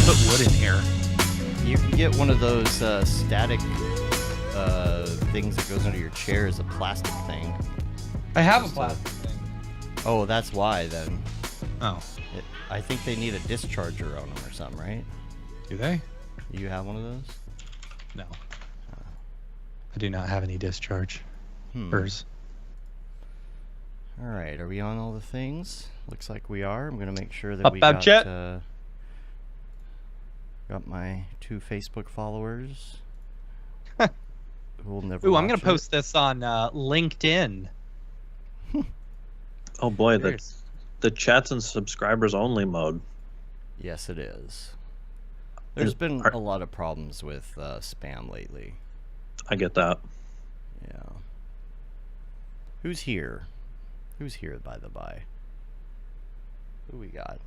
put wood in here? You can get one of those static things that goes under your chair as a plastic thing. I have a plastic thing. Oh, that's why then. Oh. I think they need a discharger on them or something, right? Do they? You have one of those? No. I do not have any discharge. Hers. All right, are we on all the things? Looks like we are. I'm going to make sure that we got my 2 Facebook followers. Who will never Ooh, I'm going watch to post this on LinkedIn. Oh boy, the chats and subscribers only mode. Yes, it is. There's been a lot of problems with spam lately. I get that. Yeah. Who's here? Who's here, by the by? Who we got?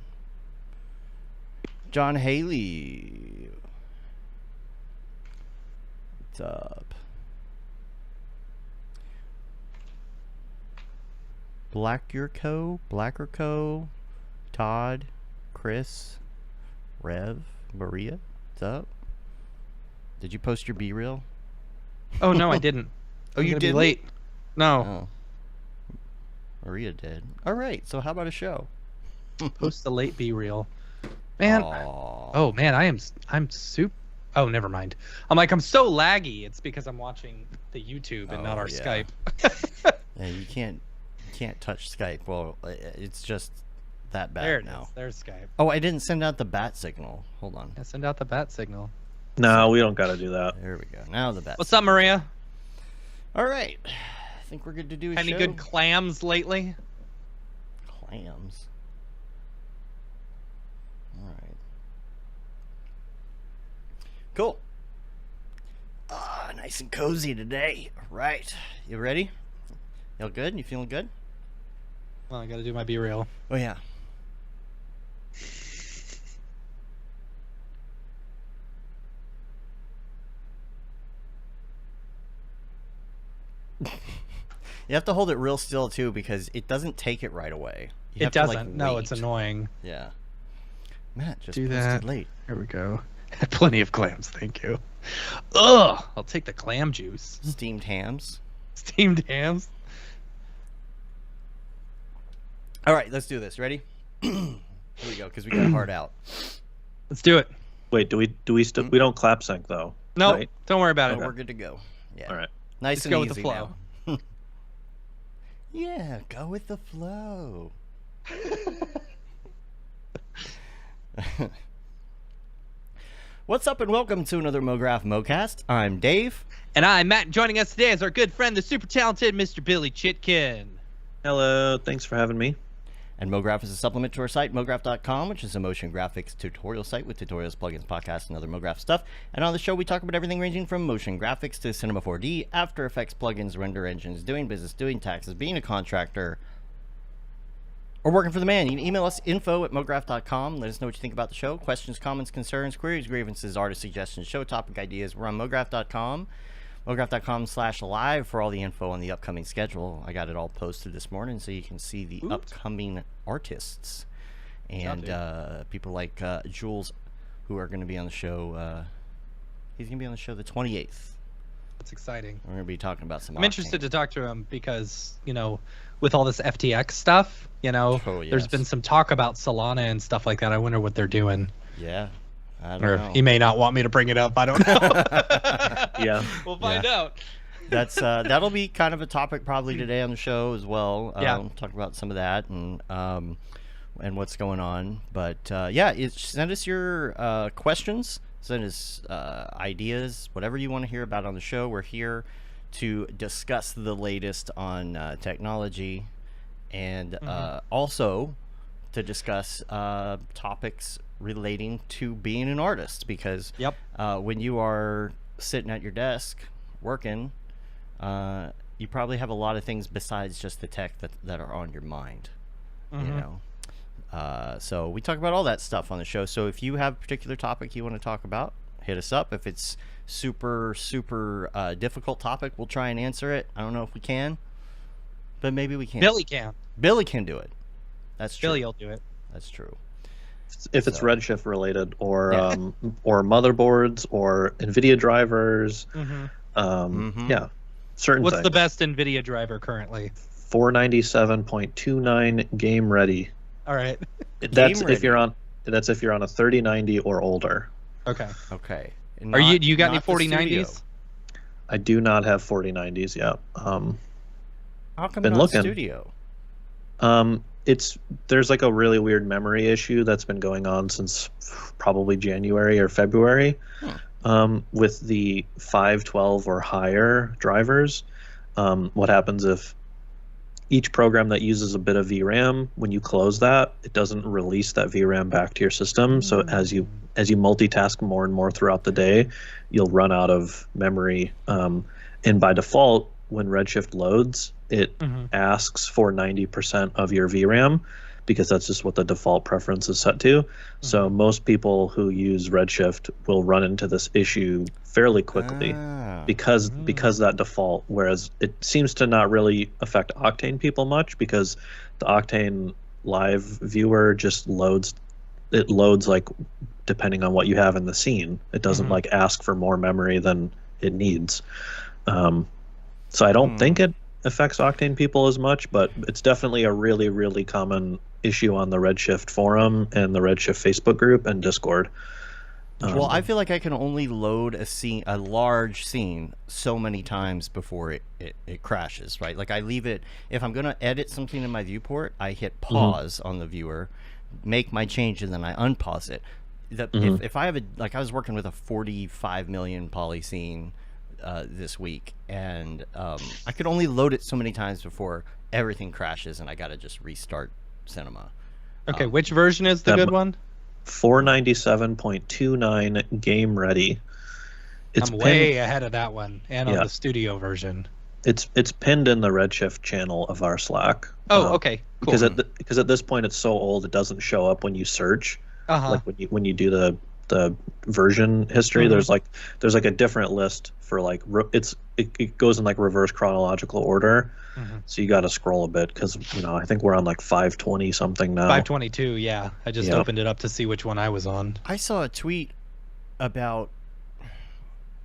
John Haley. What's up? Blackerco, Todd, Chris, Rev, Maria. What's up? Did you post your B-reel? Oh, no, I didn't. Oh, you did? Late. No. Oh. Maria did. All right, so how about a show? Post the late B-reel. Man. Aww. Oh, man, I'm super. Oh, never mind. I'm so laggy. It's because I'm watching the YouTube and not our Skype. Yeah, you can't touch Skype. Well, it's just that bad there now. There's Skype. Oh, I didn't send out the bat signal. Hold on. Yeah, send out the bat signal. No, we don't got to do that. There we go. Now the bat. What's up, Maria? All right. I think we're good to do a Any show. good clams lately? Clams. All right. Cool. Nice and cozy today. Right. You ready? You all good? You feeling good? Well, I got to do my B-reel. Oh, yeah. You have to hold it real still, too, because it doesn't take it right away. It doesn't. No, it's annoying. Yeah. Matt just do posted that late. Here we go. Plenty of clams, thank you. Ugh! I'll take the clam juice. Steamed hams. Steamed hams. All right, let's do this. Ready? Here we go, because we got a hard out. Let's do it. Wait, we don't clap sync though? No, right? don't worry about Oh, it. we're good to go. Yeah. All right. Nice Just and go easy with the flow. now. Yeah, go with the flow. What's up and welcome to another Mograph Mocast. I'm Dave. And I'm Matt. Joining us today is our good friend, the super talented Mr. Billy Chitkin. Hello, thanks for having me. And Mograph is a supplement to our site, mograph.com, which is a motion graphics tutorial site with tutorials, plugins, podcasts, and other Mograph stuff. And on the show, we talk about everything ranging from motion graphics to Cinema 4D, After Effects, plugins, render engines, doing business, doing taxes, being a contractor, or working for the man. You can email us, info@mograph.com. Let us know what you think about the show. Questions, comments, concerns, queries, grievances, artist suggestions, show topic ideas. We're on mograph.com. Mograph.com/live for all the info on the upcoming schedule. I got it all posted this morning so you can see the upcoming artists and people like Jules, who are going to be on the show. He's going to be on the show the 28th. That's exciting. We're going to be talking about some. I'm interested to talk to him because, with all this FTX stuff, there's been some talk about Solana and stuff like that. I wonder what they're doing. Yeah. I don't know. He may not want me to bring it up. I don't know. Yeah. We'll find out. That's that'll be kind of a topic probably today on the show as well. Yeah. Talk about some of that and what's going on. But send us your questions. Send us ideas, whatever you want to hear about on the show. We're here to discuss the latest on technology and also to discuss topics relating to being an artist, because when you are sitting at your desk working, you probably have a lot of things besides just the tech that are on your mind. So we talk about all that stuff on the show. So if you have a particular topic you want to talk about, hit us up. If it's super difficult topic, we'll try and answer it. I don't know if we can, but maybe we can. Billy can. Billy can do it. That's true. Billy will do it. That's true. if it's Redshift related, or motherboards, or NVIDIA drivers. Yeah, certain What's things. the best NVIDIA driver currently? 497.29 game ready. All right. That's if you're on a 3090 or older. Okay. Okay. Do you got any 4090s? I do not have 4090s yet. How come been not looking. Studio? There's like a really weird memory issue that's been going on since probably January or February. With the 512 or higher drivers. What happens if each program that uses a bit of VRAM, when you close that, it doesn't release that VRAM back to your system. So as you multitask more and more throughout the day, you'll run out of memory. And by default, when Redshift loads, it asks for 90% of your VRAM, because that's just what the default preference is set to. So most people who use Redshift will run into this issue fairly quickly because that default, whereas it seems to not really affect Octane people much, because the Octane live viewer just loads like depending on what you have in the scene. It doesn't like ask for more memory than it needs. So I don't think it affects Octane people as much, but it's definitely a really, really common issue on the Redshift forum and the Redshift Facebook group and Discord. Well, I feel like I can only load a large scene so many times before it crashes, right? Like I leave it, if I'm going to edit something in my viewport, I hit pause on the viewer, make my change, and then I unpause it. If I have like I was working with a 45 million poly scene this week, and I could only load it so many times before everything crashes and I got to just restart Cinema. Okay, which version is the good one? 497.29 game ready. I'm way ahead of that one, and on the Studio version. It's pinned in the Redshift channel of our Slack. Oh, okay, cool. Because at this point it's so old it doesn't show up when you search. Like when you do the version history, there's like a different list for like it goes in like reverse chronological order. So you got to scroll a bit, because I think we're on like 520 something now. 522, yeah. I just opened it up to see which one I was on. I saw a tweet about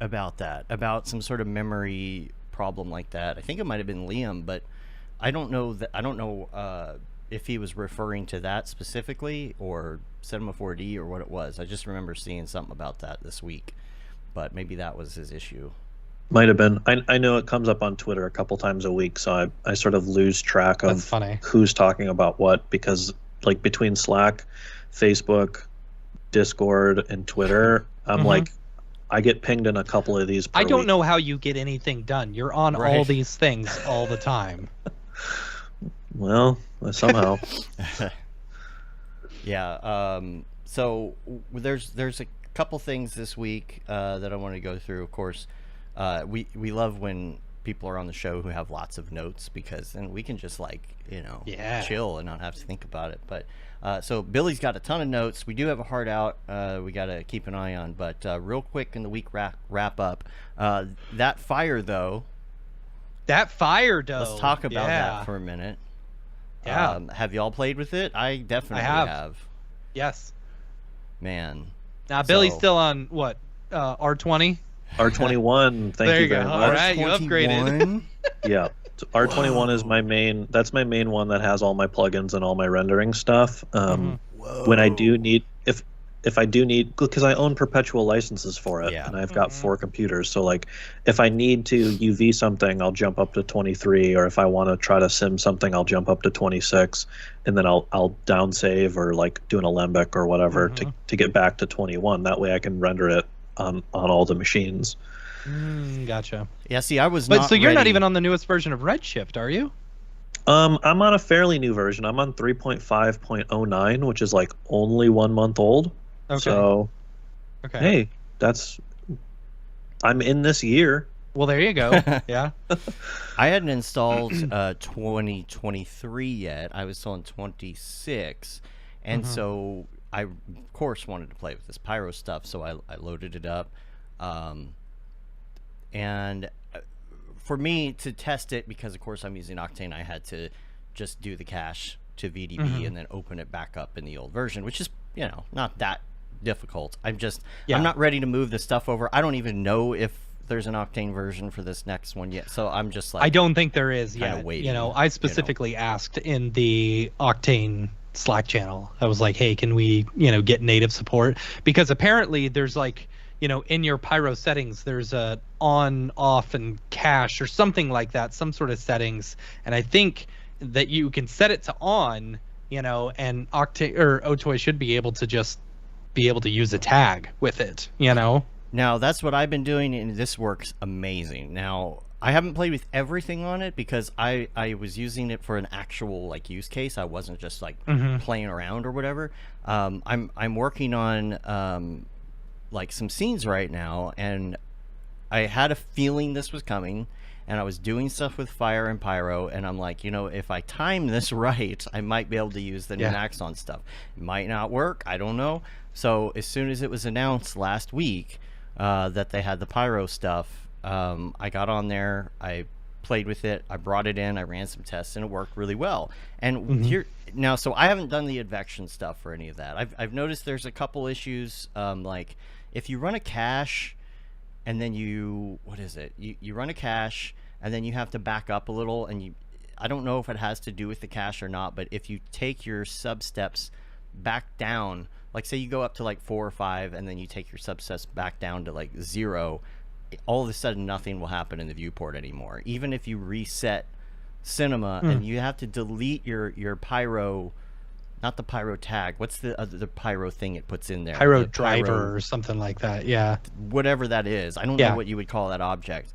some sort of memory problem like that. I think it might have been Liam, but I don't know if he was referring to that specifically or Cinema 4D or what it was. I just remember seeing something about that this week, but maybe that was his issue. Might have been. I know it comes up on Twitter a couple times a week, so I sort of lose track of who's talking about what, because like between Slack, Facebook, Discord, and Twitter, I'm like, I get pinged in a couple of these per I don't week. know how you get anything done. You're on all these things all the time. Well, somehow. Yeah. So there's a couple things this week that I want to go through. Of course, we love when people are on the show who have lots of notes, because then we can just chill and not have to think about it. But so Billy's got a ton of notes. We do have a hard out we got to keep an eye on. But real quick in the week wrap up, that fire though. Let's talk about that for a minute. Yeah. Have y'all played with it? I definitely have. Yes. Man. Now Billy's still on what? R20? R21. Thank you very much. All right, you upgraded. Yeah. So R21 is my main. That's my main one that has all my plugins and all my rendering stuff. When I do need, if I do need, because I own perpetual licenses for it, and I've got 4 computers. So like, if I need to UV something, I'll jump up to 23, or if I want to try to sim something, I'll jump up to 26, and then I'll down save or like do an alembic or whatever to get back to 21. That way I can render it on all the machines. Gotcha. Yeah, see, I was But so you're not even on the newest version of Redshift, are you? I'm on a fairly new version. I'm on 3.5.09, which is like only 1 month old. Okay. So, hey, I'm in this year. Well, there you go. Yeah. I hadn't installed 2023 yet. I was still in 26. And so I, of course, wanted to play with this Pyro stuff, so I loaded it up. And for me to test it, because, of course, I'm using Octane, I had to just do the cache to VDB and then open it back up in the old version, which is not that difficult. I'm not ready to move the stuff over. I don't even know if there's an Octane version for this next one yet. So I'm just like, I don't think there is yet. Waiting, I specifically asked in the Octane Slack channel. I was like, hey, can we, get native support? Because apparently there's like, in your Pyro settings, there's a on, off, and cache or something like that, some sort of settings. And I think that you can set it to on, and Octane or Otoy should be able to use a tag with it, Now, that's what I've been doing, and this works amazing. Now, I haven't played with everything on it because I was using it for an actual like use case. I wasn't just like playing around or whatever. I'm working on like some scenes right now, and I had a feeling this was coming, and I was doing stuff with fire and pyro, and I'm like, if I time this right, I might be able to use the new Maxon stuff. It might not work, I don't know. So as soon as it was announced last week that they had the pyro stuff, I got on there, I played with it, I brought it in, I ran some tests, and it worked really well. And here now, so I haven't done the advection stuff or any of that. I've noticed there's a couple issues, like if you run a cache and then you run a cache and then you have to back up a little, and I don't know if it has to do with the cache or not, but if you take your sub steps back down, like say you go up to like 4 or 5 and then you take your sub steps back down to like 0, all of a sudden nothing will happen in the viewport anymore. Even if you reset cinema and you have to delete your pyro, not the pyro tag, what's the pyro thing it puts in there? Pyro driver or something like that, yeah. Whatever that is. I don't know what you would call that object.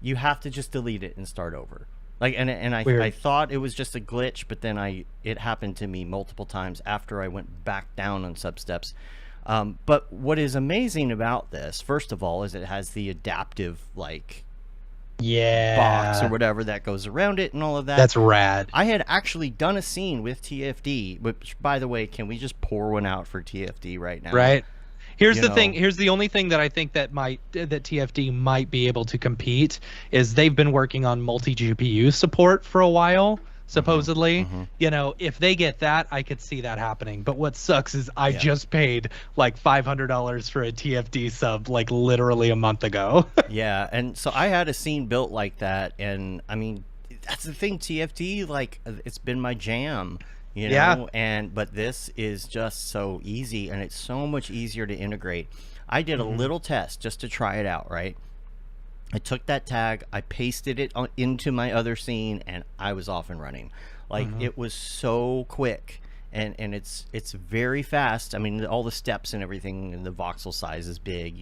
You have to just delete it and start over. Like, and I thought it was just a glitch, but then it happened to me multiple times after I went back down on substeps. But what is amazing about this, first of all, is it has the adaptive box or whatever that goes around it and all of that. That's rad. I had actually done a scene with TFD, which, by the way, can we just pour one out for TFD right now? Right. Here's the thing. Here's the only thing that I think that TFD might be able to compete is they've been working on multi GPU support for a while, supposedly. If they get that, I could see that happening. But what sucks is I just paid like $500 for a TFD sub like literally a month ago. Yeah, and so I had a scene built like that, and I mean that's the thing. TFD, like, it's been my jam. But this is just so easy, and it's so much easier to integrate. I did a little test just to try it out, right? I took that tag, I pasted it into my other scene, and I was off and running. Like, it was so quick, and it's very fast. I mean, all the steps and everything, and the voxel size is big,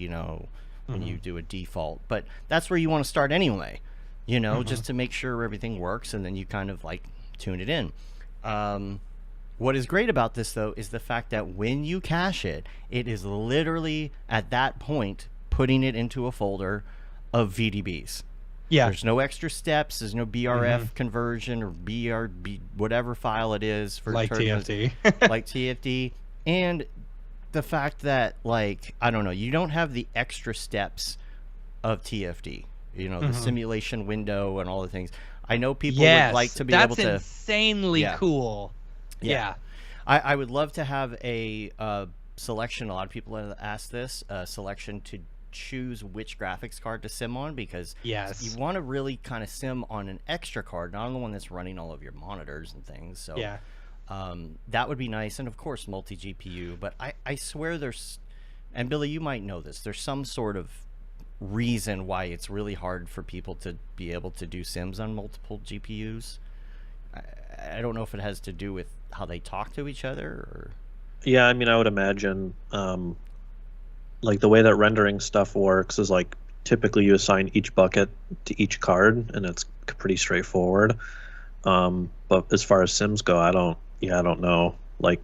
when you do a default. But that's where you want to start anyway, just to make sure everything works, and then you kind of, like, tune it in. What is great about this, though, is the fact that when you cache it, it is literally at that point putting it into a folder of VDBs. Yeah. There's no extra steps. There's no BRF conversion or BRB, whatever file it is for TFD. Like TFD. And the fact that, like, I don't know, you don't have the extra steps of TFD. The simulation window and all the things. I know people would like to be able to. That's insanely cool. Yeah. I would love to have a selection. A lot of people have asked this selection to choose which graphics card to sim on, because you want to really kind of sim on an extra card, not on the one that's running all of your monitors and things. So that would be nice. And of course, multi GPU. But I swear there's, and Billy, you might know this, there's some sort of reason why it's really hard for people to be able to do sims on multiple GPUs. I don't know if it has to do with how they talk to each other or... Yeah, I mean, I would imagine like the way that rendering stuff works is like typically you assign each bucket to each card, and it's pretty straightforward. But as far as sims go, I don't know, like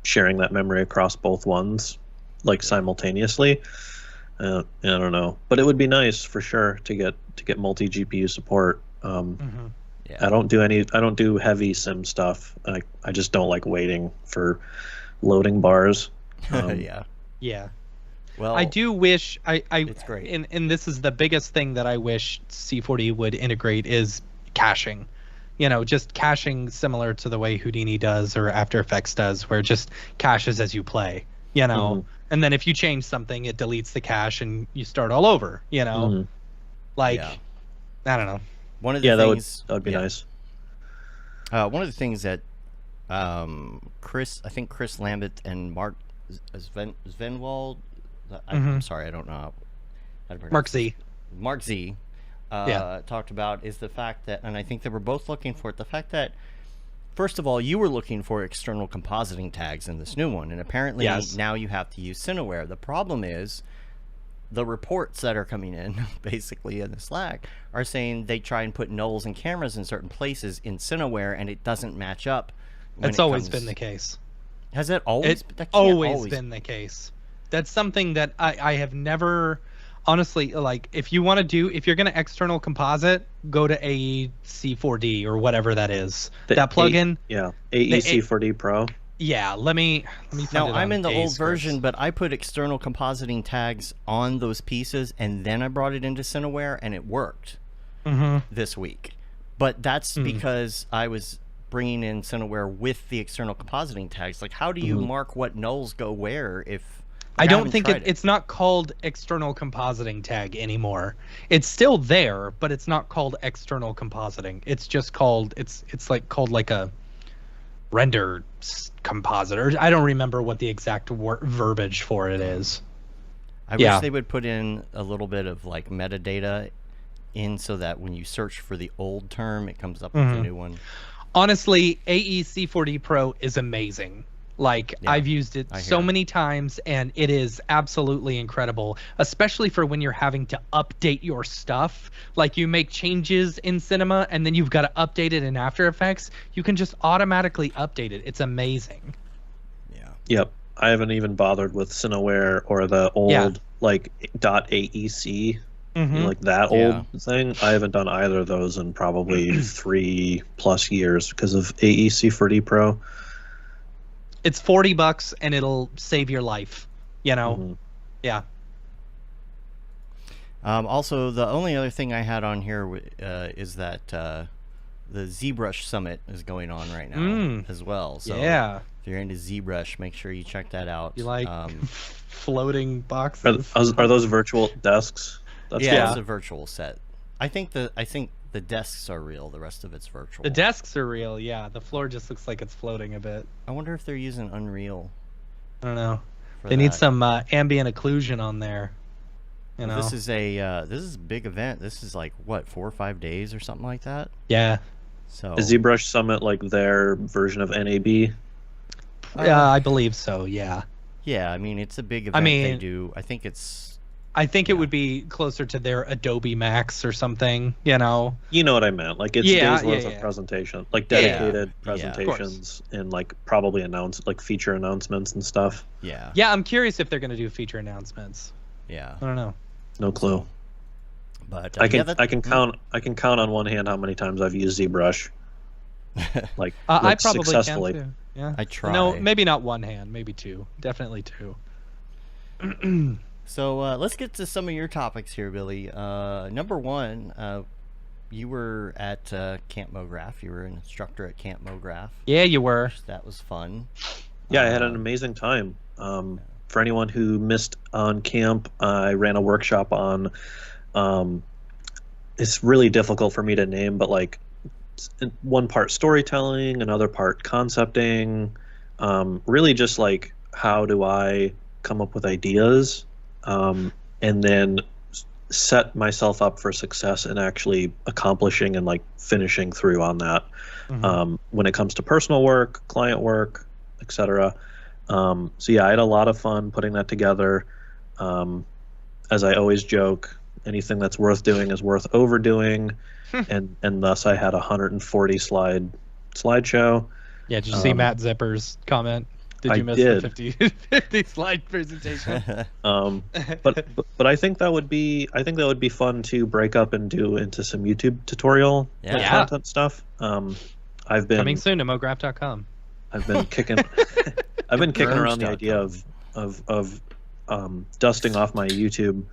sharing that memory across both ones like simultaneously. I don't know, but it would be nice for sure to get multi GPU support. I don't do heavy sim stuff. I just don't like waiting for loading bars. Yeah. Well, I do wish it's great. And this is the biggest thing that I wish C40 would integrate is caching. just caching similar to the way Houdini does or After Effects does, where it just caches as you play, and then if you change something, it deletes the cache and you start all over, like, I don't know. One of the things that would be nice. One of the things that Chris Lambert and Mark Svenwald, I'm sorry, I don't know how to pronounce it. Mark Z talked about is the fact that, and I think they were both looking for it, the fact that, first of all, you were looking for external compositing tags in this new one, and apparently now you have to use Cineware. The problem is the reports that are coming in, basically in the Slack, are saying they try and put nulls and cameras in certain places in Cineware, and it doesn't match up. That's always been the case. Has it always? It's always been the case. That's something that I have never, honestly, like, if you're going to external composite, go to AEC4D or whatever that is. That plugin. AEC4D Pro. Yeah, let me find now, it I'm in the old Scripts. version, but I put external compositing tags on those pieces, and then I brought it into Cineware, and it worked this week. But that's because I was bringing in Cineware with the external compositing tags. Like, how do you mark what nulls go where if... I don't think it's not called external compositing tag anymore. It's still there, but it's not called external compositing. It's just called, it's like called like a render compositor. I don't remember what the exact verbiage for it is. I wish they would put in a little bit of like metadata in so that when you search for the old term, it comes up with the new one. Honestly, AEC4D Pro is amazing. Like, I've used it so many times, and it is absolutely incredible, especially for when you're having to update your stuff. Like, you make changes in Cinema, and then you've got to update it in After Effects. You can just automatically update it. It's amazing. Yeah. Yep. I haven't even bothered with Cineware or the old, like, .aec, like that old thing. I haven't done either of those in probably 3+ years because of AEC4D Pro. It's $40 and it'll save your life, Yeah. Also, the only other thing I had on here is that the ZBrush Summit is going on right now as well. So if you're into ZBrush, make sure you check that out. You like floating boxes? Are those virtual desks? It's a virtual set. I think the desks are real. The rest of it's virtual. The desks are real, yeah. The floor just looks like it's floating a bit. I wonder if they're using Unreal. I don't know. They need some ambient occlusion on there. This is a big event. This is like what, 4 or 5 days or something like that. Yeah. So is ZBrush Summit like their version of NAB? I believe so. Yeah. Yeah, I mean it's a big event. They do. I think it would be closer to their Adobe Max or something, You know what I meant. Like, it's days worth of presentation, like dedicated presentations and like probably feature announcements and stuff. Yeah. Yeah, I'm curious if they're going to do feature announcements. Yeah. I don't know. No clue. But I can count on one hand how many times I've used ZBrush. Like, I probably successfully. can too. Yeah. I try. No, maybe not one hand, maybe two. Definitely two. So let's get to some of your topics here, Billy. Number one, you were at Camp Mograph. You were an instructor at Camp Mograph. Yeah, you were. That was fun. Yeah, I had an amazing time. For anyone who missed on camp, I ran a workshop on. It's really difficult for me to name, but like one part storytelling, another part concepting. Really, just like how do I come up with ideas. And then set myself up for success in actually accomplishing and like finishing through on that. When it comes to personal work, client work, etc. So yeah, I had a lot of fun putting that together. As I always joke, anything that's worth doing is worth overdoing, and thus I had a 140 slideshow. Yeah, did you see Matt Zipper's comment? Did you miss the 50 slide presentation? But I think that would be fun to break up and do into some YouTube tutorial content stuff. I've been coming soon to mograph.com. I've been kicking around the idea of dusting off my YouTube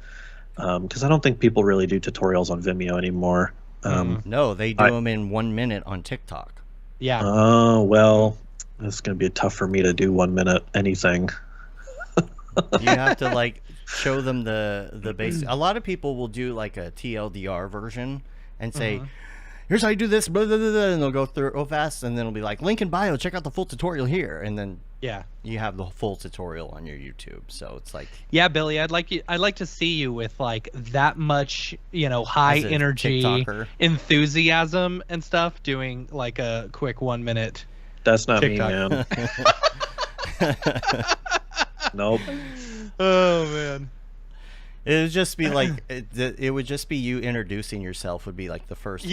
because I don't think people really do tutorials on Vimeo anymore. No, they do them in 1 minute on TikTok. Yeah. Oh, well, it's going to be tough for me to do 1 minute anything. You have to like show them the basic. A lot of people will do like a TLDR version and say, here's how you do this, blah, blah, blah, blah, and they'll go through it real fast, and then it'll be like, link in bio, check out the full tutorial here, and then you have the full tutorial on your YouTube. So it's like, yeah, Billy, I'd like to see you with like that much, high energy TikToker. enthusiasm and stuff, doing like a quick 1 minute. That's not TikTok. me, man. Nope. Oh man. It would just be like it would just be you introducing yourself would be like the first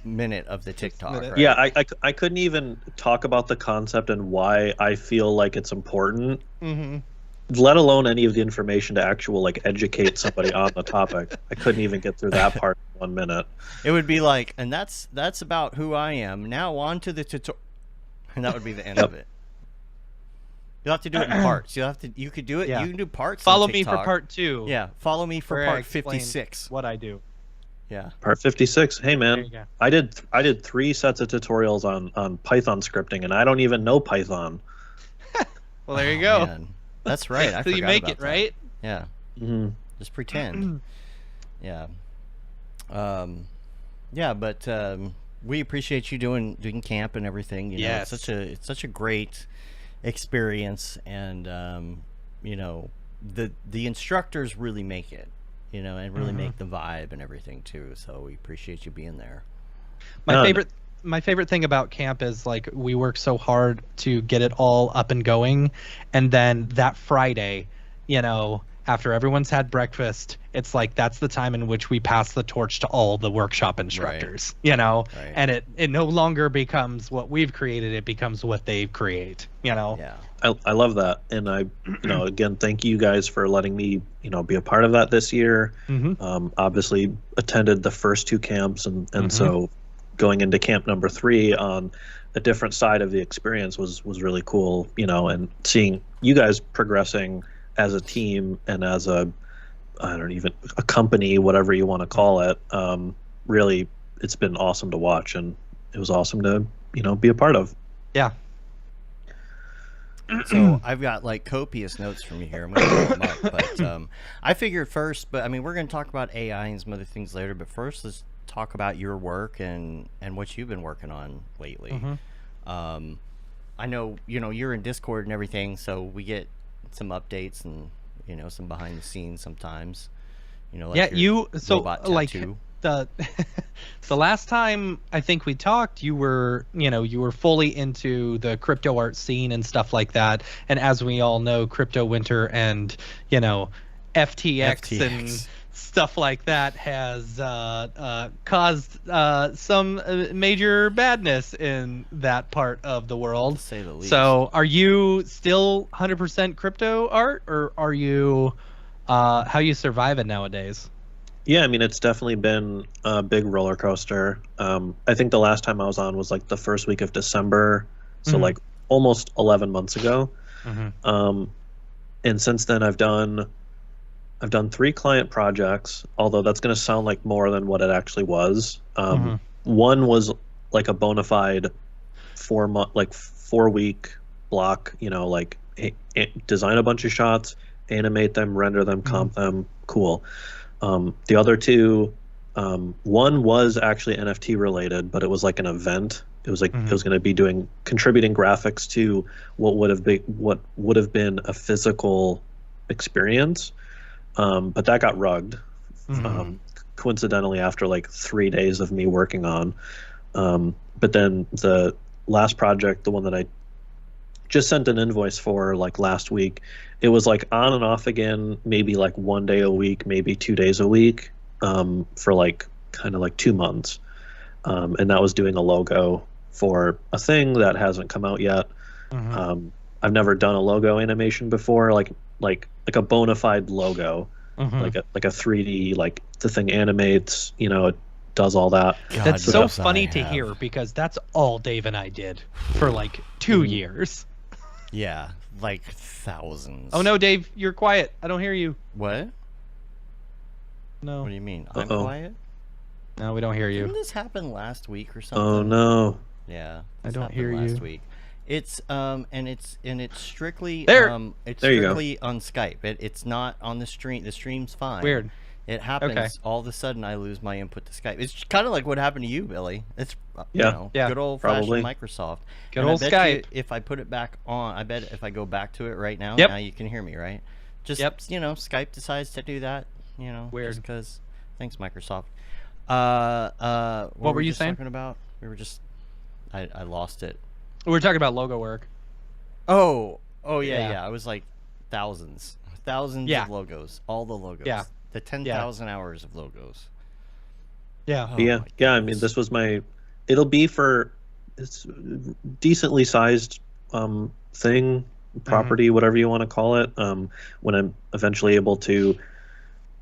minute of the TikTok. Right? Yeah, I couldn't even talk about the concept and why I feel like it's important, let alone any of the information to like educate somebody on the topic. I couldn't even get through that part in 1 minute. It would be like, and that's about who I am. Now on to the tutorial, and that would be the end of it. You'll have to do it in parts. You could do it. Yeah. You can do parts. Follow me for part 2. Yeah, follow me for where I part explain 56. What I do. Yeah. Part 56. Hey There you man, go. I did 3 sets of tutorials on Python scripting, and I don't even know Python. Well, there you go. Man. That's right. I So you forgot make about it, that. right? Yeah. Mm-hmm. Just pretend. Yeah. Yeah, but we appreciate you doing camp and everything. You know, Yes. it's such a great experience, and the instructors really make it, and really make the vibe and everything too. So we appreciate you being there. My favorite thing about camp is like we work so hard to get it all up and going, and then that Friday, after everyone's had breakfast, it's like that's the time in which we pass the torch to all the workshop instructors, Right. and it no longer becomes what we've created, it becomes what they create, Yeah. I love that, and I again, thank you guys for letting me be a part of that this year. Obviously attended the first 2 camps, and so going into camp number 3 on a different side of the experience was really cool, and seeing you guys progressing as a team and as a company, whatever you want to call it. Really, it's been awesome to watch, and it was awesome to be a part of. Yeah. So I've got like copious notes from you here. I'm going to pull them up, but I figured first. But I mean, we're going to talk about AI and some other things later. But first, let's talk about your work and what you've been working on lately. I know you're in Discord and everything, so we get some updates and some behind the scenes sometimes. Like like the last time I think we talked, you were fully into the crypto art scene and stuff like that. And as we all know, crypto winter and FTX and stuff like that has caused some major badness in that part of the world, to say the least. So are you still 100% crypto art, or are you how you survive it nowadays? Yeah, I mean, it's definitely been a big roller coaster. I think the last time I was on was like the first week of December, so like almost 11 months ago. And since then I've done 3 client projects, although that's going to sound like more than what it actually was. One was like a bona fide 4-week block, like design a bunch of shots, animate them, render them, comp them, cool. The other 2, one was actually NFT related, but it was like an event. It was like it was going to be contributing graphics to what would have been a physical experience. But that got rugged, coincidentally after like 3 days of me working on. But then the last project, the one that I just sent an invoice for like last week, it was like on and off again, maybe like 1 day a week, maybe 2 days a week, for like kind of like 2 months. And that was doing a logo for a thing that hasn't come out yet. I've never done a logo animation before, like a bona fide logo, like a 3D, like the thing animates, it does all that. God, that's so funny to hear, because that's all Dave and I did for like 2 years. Yeah, like thousands. Oh no, Dave, you're quiet. I don't hear you. What? No. What do you mean? I'm Uh-oh. quiet? No, we don't hear Didn't you. this happen last week or something? Oh no. Yeah, I this don't happened hear last you. week. It's and it's strictly There! it's There you go. strictly on Skype. It's not on the stream. The stream's fine. Weird. It happens Okay. all of a sudden. I lose my input to Skype. It's kind of like what happened to you, Billy. It's Yeah. Yeah, good old fashioned probably. Microsoft. Good And old I bet you Skype. if I put it back on, I bet if I go back to it right now, Yep. now you can hear me, right? Just Yep. Skype decides to do that. Weird. Just because. Thanks, Microsoft. What were you just saying? talking about? We were just. I lost it. We were talking about logo work. Oh yeah, Yeah. yeah. I was like thousands Yeah. of logos, all the logos. Yeah. The 10,000 hours of logos. Yeah. Oh, Yeah, my yeah. I mean, goodness. this was my. It'll be for it's decently sized thing, property, whatever you want to call it. When I'm eventually able to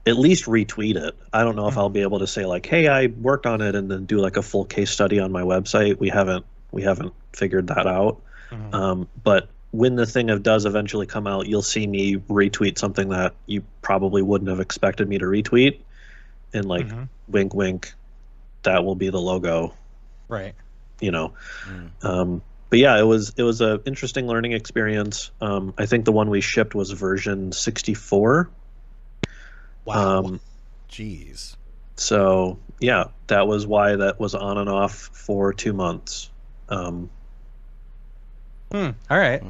at least retweet it. I don't know if I'll be able to say like, "Hey, I worked on it," and then do like a full case study on my website. We haven't figured that out. But when the thing does eventually come out, you'll see me retweet something that you probably wouldn't have expected me to retweet, and like, wink, wink, that will be the logo. Right. But yeah, it was a interesting learning experience. I think the one we shipped was version 64. Wow. Jeez. So yeah, that was why that was on and off for 2 months. All right.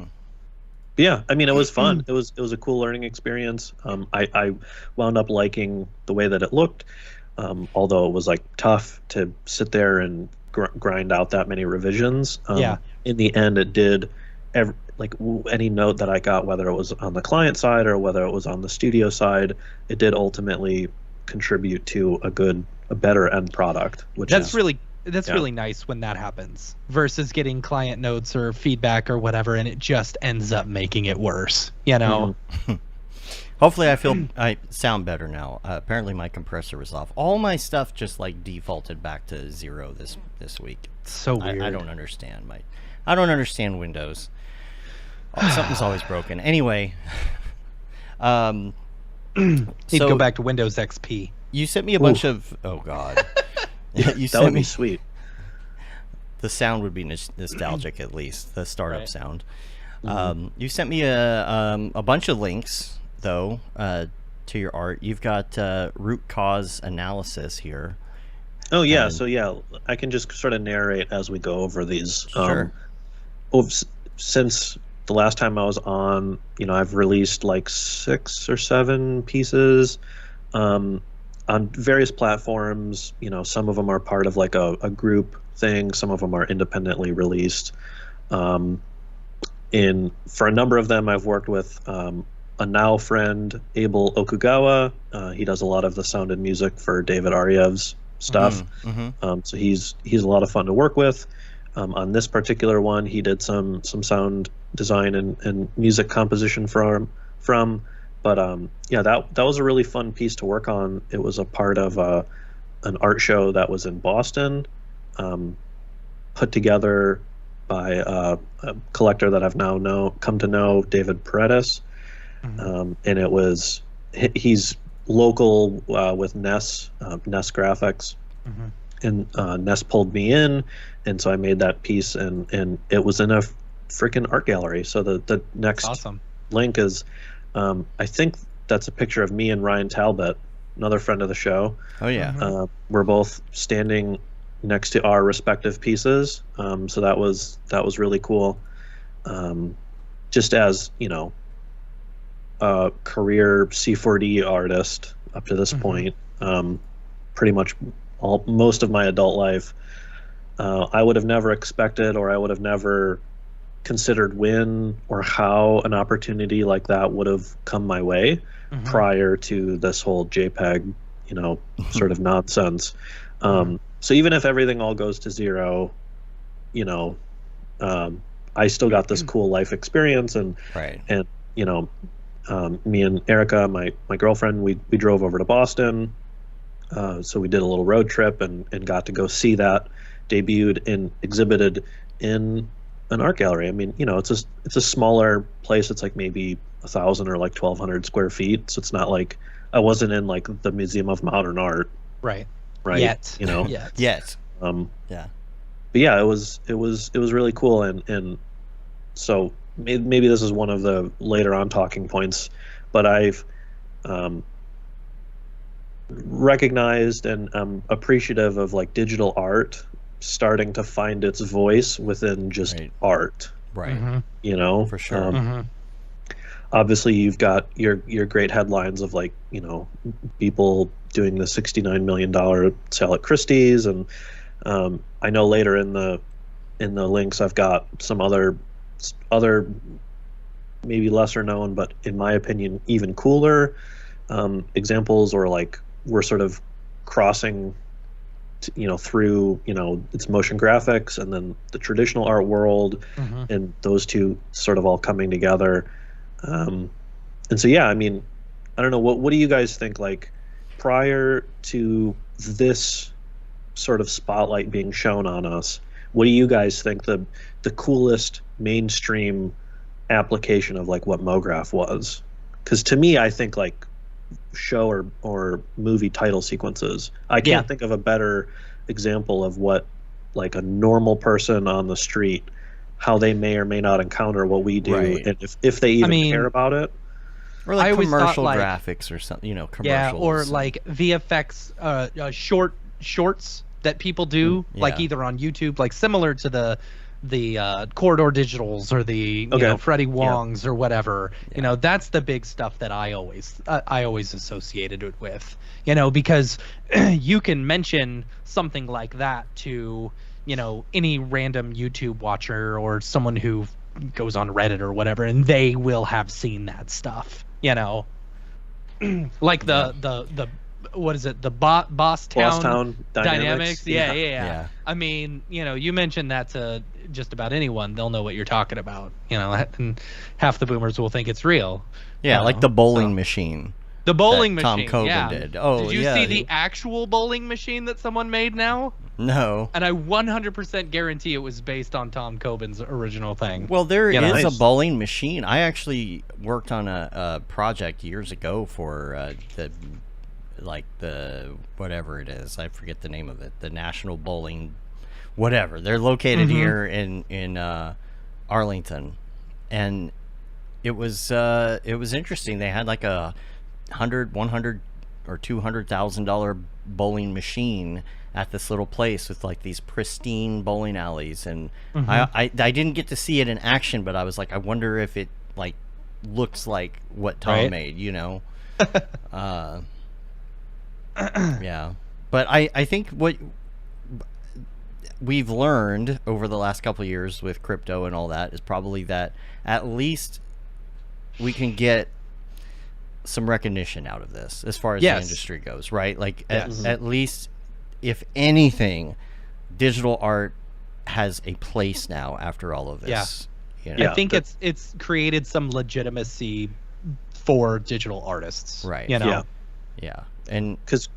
Yeah, I mean, it was fun. It was a cool learning experience. I wound up liking the way that it looked, although it was like tough to sit there and grind out that many revisions. Yeah. In the end, it did any note that I got, whether it was on the client side or whether it was on the studio side, it did ultimately contribute to a better end product. Which That's is really nice when that happens versus getting client notes or feedback or whatever, and it just ends up making it worse. Hopefully I sound better now. Apparently my compressor was off. All my stuff just like defaulted back to 0 this week. So weird. I don't understand I don't understand Windows. Something's always broken. Anyway, Need to go back to Windows XP. You sent me a bunch of. Oh God. You that would sent be me. sweet. The sound would be nostalgic, at least the startup Right. sound. You sent me a bunch of links, though, to your art. You've got root cause analysis here. Oh yeah, so yeah, I can just sort of narrate as we go over these. Sure. Since the last time I was on, I've released like 6 or 7 pieces on various platforms. Some of them are part of like a group thing. Some of them are independently released. For a number of them, I've worked with a now friend, Abel Okugawa. He does a lot of the sound and music for David Aryev's stuff. So he's a lot of fun to work with. On this particular one, he did some sound design and music composition from. But yeah, that was a really fun piece to work on. It was a part of an art show that was in Boston, put together by a collector that I've now come to know, David Paredes. And he's local with Ness Graphics. And Ness pulled me in, and so I made that piece, and it was in a freaking art gallery. So the next Awesome. link is, I think that's a picture of me and Ryan Talbot, another friend of the show. Oh yeah. We're both standing next to our respective pieces, so that was really cool. Just as a career C4D artist up to this point, pretty much most of my adult life, I would have never expected, or I would have never considered when or how an opportunity like that would have come my way prior to this whole JPEG, sort of nonsense. So even if everything all goes to 0, I still got this cool life experience, and Right. and me and Erica, my girlfriend, we drove over to Boston. So we did a little road trip and got to go see that debuted and exhibited in an art gallery. I mean, it's a smaller place. It's like maybe 1,000 or like 1,200 square feet. So it's not like I wasn't in like the Museum of Modern Art. Right. right? Yet. You know. Yet. Yes. Yeah. But yeah, it was really cool, and so maybe this is one of the later on talking points, but I've recognized and appreciative of like digital art starting to find its voice within just art. Right. Mm-hmm. You know, For sure. Obviously you've got your great headlines of like, people doing the $69 million sale at Christie's, and I know later in the links I've got some other maybe lesser known, but in my opinion even cooler examples, or like we're sort of crossing through it's motion graphics and then the traditional art world, and those two sort of all coming together. And so yeah, I mean, I don't know, what do you guys think, like prior to this sort of spotlight being shown on us, what do you guys think the coolest mainstream application of like what Mograph was? Because to me, I think like show or movie title sequences. I can't think of a better example of what like a normal person on the street, how they may or may not encounter what we do, and if they even care about it. Or like commercial like, graphics or something, commercials. Yeah, or like VFX shorts that people do, like either on YouTube, like similar to the Corridor Digitals or the Freddie Wongs or whatever. That's the big stuff that I always associated it with. Because you can mention something like that to any random YouTube watcher or someone who goes on Reddit or whatever, and they will have seen that stuff. Like the what is it? The Boss Town Dynamics. Yeah. I mean, you mentioned that to just about anyone, they'll know what you're talking about. And half the boomers will think it's real. Yeah, like the bowling machine. The bowling Tom machine. Coben did. Oh, did you see the actual bowling machine that someone made now? No. And I 100% guarantee it was based on Tom Coben's original thing. Well, there is a bowling machine. I actually worked on a project years ago for the whatever it is. I forget the name of it. The National Bowling, whatever. They're located here in Arlington, and it was interesting. They had like a $100 or $200,000 bowling machine at this little place with like these pristine bowling alleys, and I didn't get to see it in action, but I was like, I wonder if it like looks like what Tom made, yeah. But I think what we've learned over the last couple of years with crypto and all that is probably that at least we can get some recognition out of this as far as the industry goes, right? Like at least, if anything, digital art has a place now after all of this. I think it's created some legitimacy for digital artists, right? Yeah, and because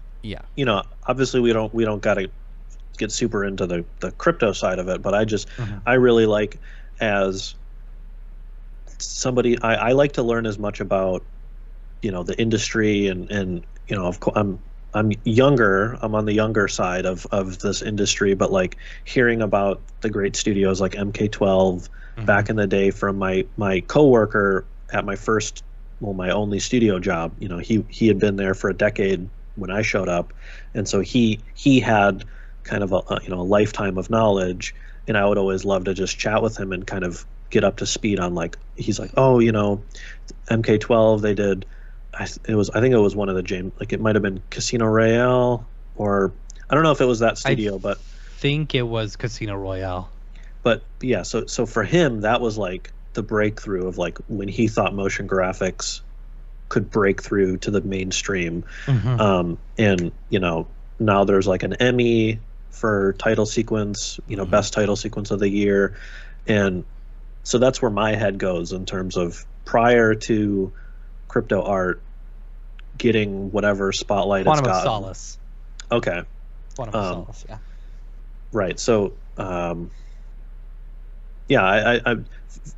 obviously we don't got to get super into the crypto side of it, but I really like, as somebody, I like to learn as much about the industry, and of course I'm younger, I'm on the younger side of this industry, but like hearing about the great studios like MK12 back in the day from my coworker at my first, my only studio job. He had been there for a decade when I showed up, and so he had kind of a lifetime of knowledge, and I would always love to just chat with him and kind of get up to speed on, like, he's like, oh, MK12, they did, I think it was one of the James, like it might have been Casino Royale, or I don't know if it was that studio, but I think it was Casino Royale. But yeah, so for him, that was like the breakthrough of like when he thought motion graphics could break through to the mainstream. And now there's like an Emmy for title sequence, best title sequence of the year, and so that's where my head goes in terms of prior to crypto art getting whatever spotlight it's gotten. Quantum of Solace. Okay. Quantum of Solace, yeah. Right. So, yeah, I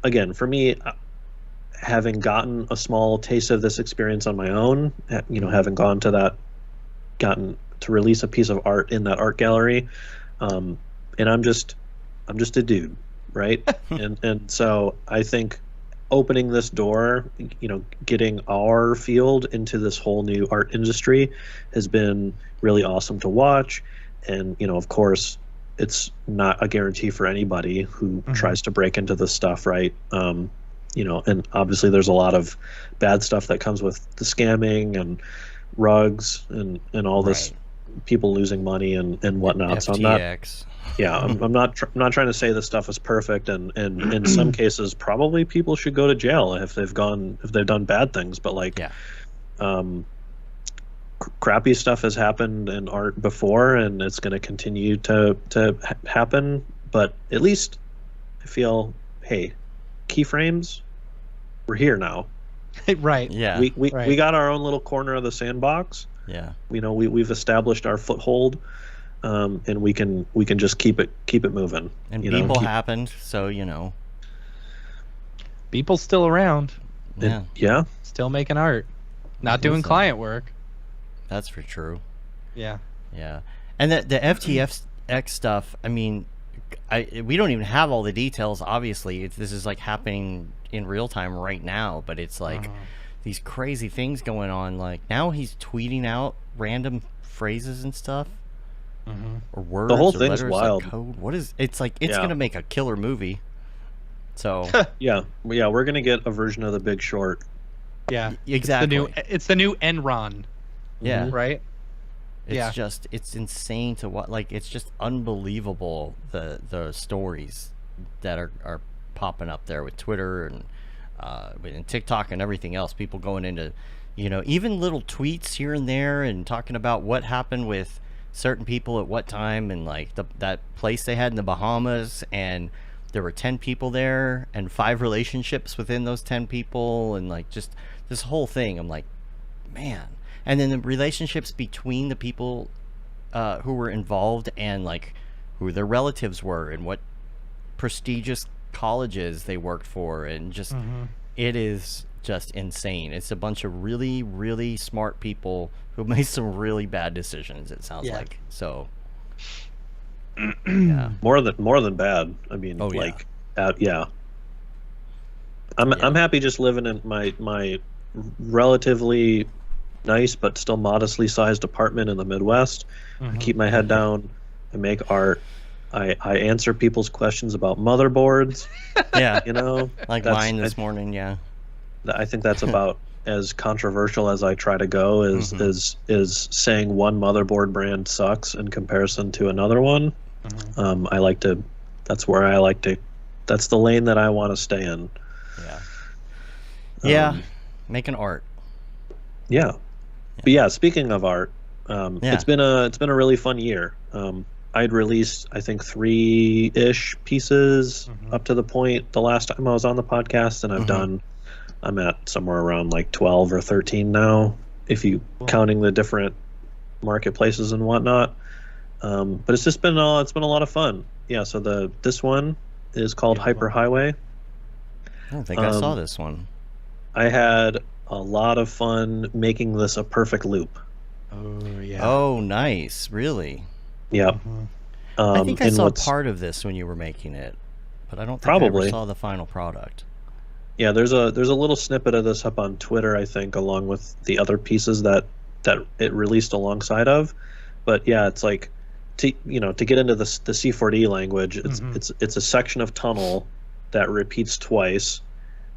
again, for me, having gotten a small taste of this experience on my own, having gotten to release a piece of art in that art gallery, and I'm just a dude, right? and so I think opening this door, getting our field into this whole new art industry has been really awesome to watch. And of course, it's not a guarantee for anybody who tries to break into this stuff, right? And obviously there's a lot of bad stuff that comes with the scamming and rugs and all this, people losing money and whatnot. FTX. So I'm not trying to say this stuff is perfect, and in some cases probably people should go to jail if they've done bad things, but crappy stuff has happened in art before, and it's going to continue to happen. But at least I feel, hey, keyframes, we're here now. Right. Yeah. We got our own little corner of the sandbox. Yeah. We've established our foothold, and we can just keep it moving. And people happened, so People's still around. Yeah. Yeah. Still making art. Not doing client work. That's for true. Yeah. Yeah. And the FTX stuff, I mean, we don't even have all the details, obviously. This is like happening in real time right now, but it's like these crazy things going on. Like now he's tweeting out random phrases and stuff. Or words. The whole or thing's letters, wild. like code. What is it's gonna make a killer movie. So yeah, we're gonna get a version of The Big Short. Yeah. Exactly. It's the new Enron. Yeah. Right? It's insane to what, like, it's just unbelievable the stories that are popping up there with Twitter and TikTok and everything else. People going into, even little tweets here and there and talking about what happened with certain people at what time, and like that place they had in the Bahamas, and there were 10 people there and 5 relationships within those 10 people, and like just this whole thing. I'm like, man. And then the relationships between the people who were involved, and like who their relatives were, and what prestigious colleges they worked for, and just it is just insane. It's a bunch of really, really smart people who made some really bad decisions, it sounds like. So yeah. More than bad. I mean, I'm happy just living in my relatively nice but still modestly sized apartment in the Midwest. I keep my head down. I make art. I answer people's questions about motherboards. Yeah. Like mine this morning. Yeah. I think that's about as controversial as I try to go, is saying one motherboard brand sucks in comparison to another one. That's the lane that I want to stay in. Yeah. Making art. Yeah. But yeah, speaking of art, it's been a really fun year. I'd released, I think, 3-ish pieces up to the point the last time I was on the podcast, and I'm at somewhere around like 12 or 13 now, if you counting the different marketplaces and whatnot. But it's been a lot of fun. Yeah. So this one is called Hyper Highway. I don't think I saw this one. I had a lot of fun making this a perfect loop. Oh yeah. Oh, nice. Really? Yeah. I think I saw part of this when you were making it, but I don't think I ever saw the final product. Yeah, there's a little snippet of this up on Twitter, I think, along with the other pieces that it released alongside of. But yeah, it's like to get into the C4D language, it's a section of tunnel that repeats twice,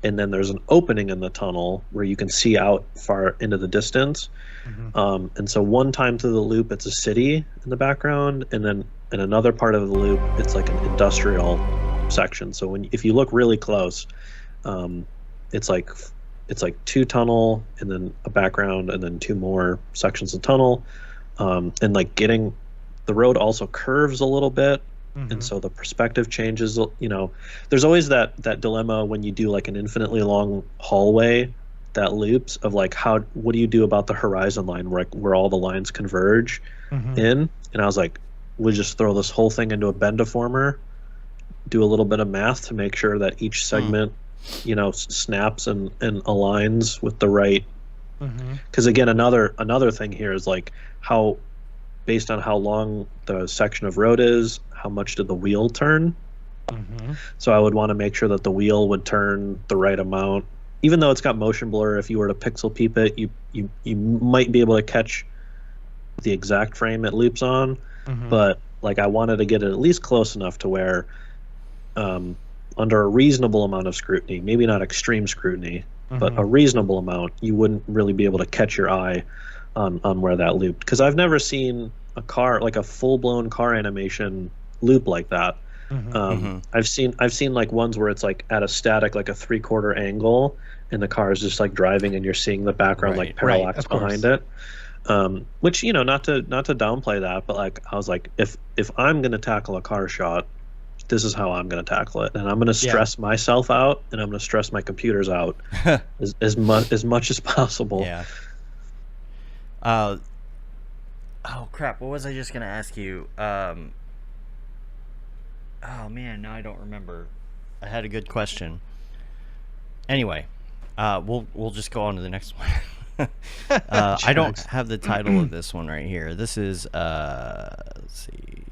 and then there's an opening in the tunnel where you can see out far into the distance. And so one time through the loop, it's a city in the background, and then in another part of the loop, it's like an industrial section. So if you look really close, it's like 2 tunnel and then a background and then 2 more sections of tunnel, and like the road also curves a little bit. And so the perspective changes. There's always that dilemma when you do like an infinitely long hallway that loops of like, what do you do about the horizon line where all the lines converge in? And I was like, we'll just throw this whole thing into a bend deformer, do a little bit of math to make sure that each segment snaps and aligns with the right. Because again, another thing here is like how based on how long the section of road is, how much did the wheel turn. So I would want to make sure that the wheel would turn the right amount. Even though it's got motion blur, if you were to pixel peep it, you might be able to catch the exact frame it loops on. But like I wanted to get it at least close enough to where under a reasonable amount of scrutiny, maybe not extreme scrutiny, but a reasonable amount, you wouldn't really be able to catch your eye on where that looped. Because I've never seen a car, like a full-blown car animation loop like that. I've seen like ones where it's like at a static, like a 3/4 angle, and the car is just like driving, and you're seeing the background like parallax behind it. Which, you know, not to downplay that, but like I was like, if I'm gonna tackle a car shot, this is how I'm gonna tackle it, and I'm gonna stress myself out, and I'm gonna stress my computers out as much as possible. Yeah. Oh crap! What was I just gonna ask you? Oh man, now I don't remember. I had a good question. Anyway, we'll just go on to the next one. I don't have the title of this one right here. This is let's see.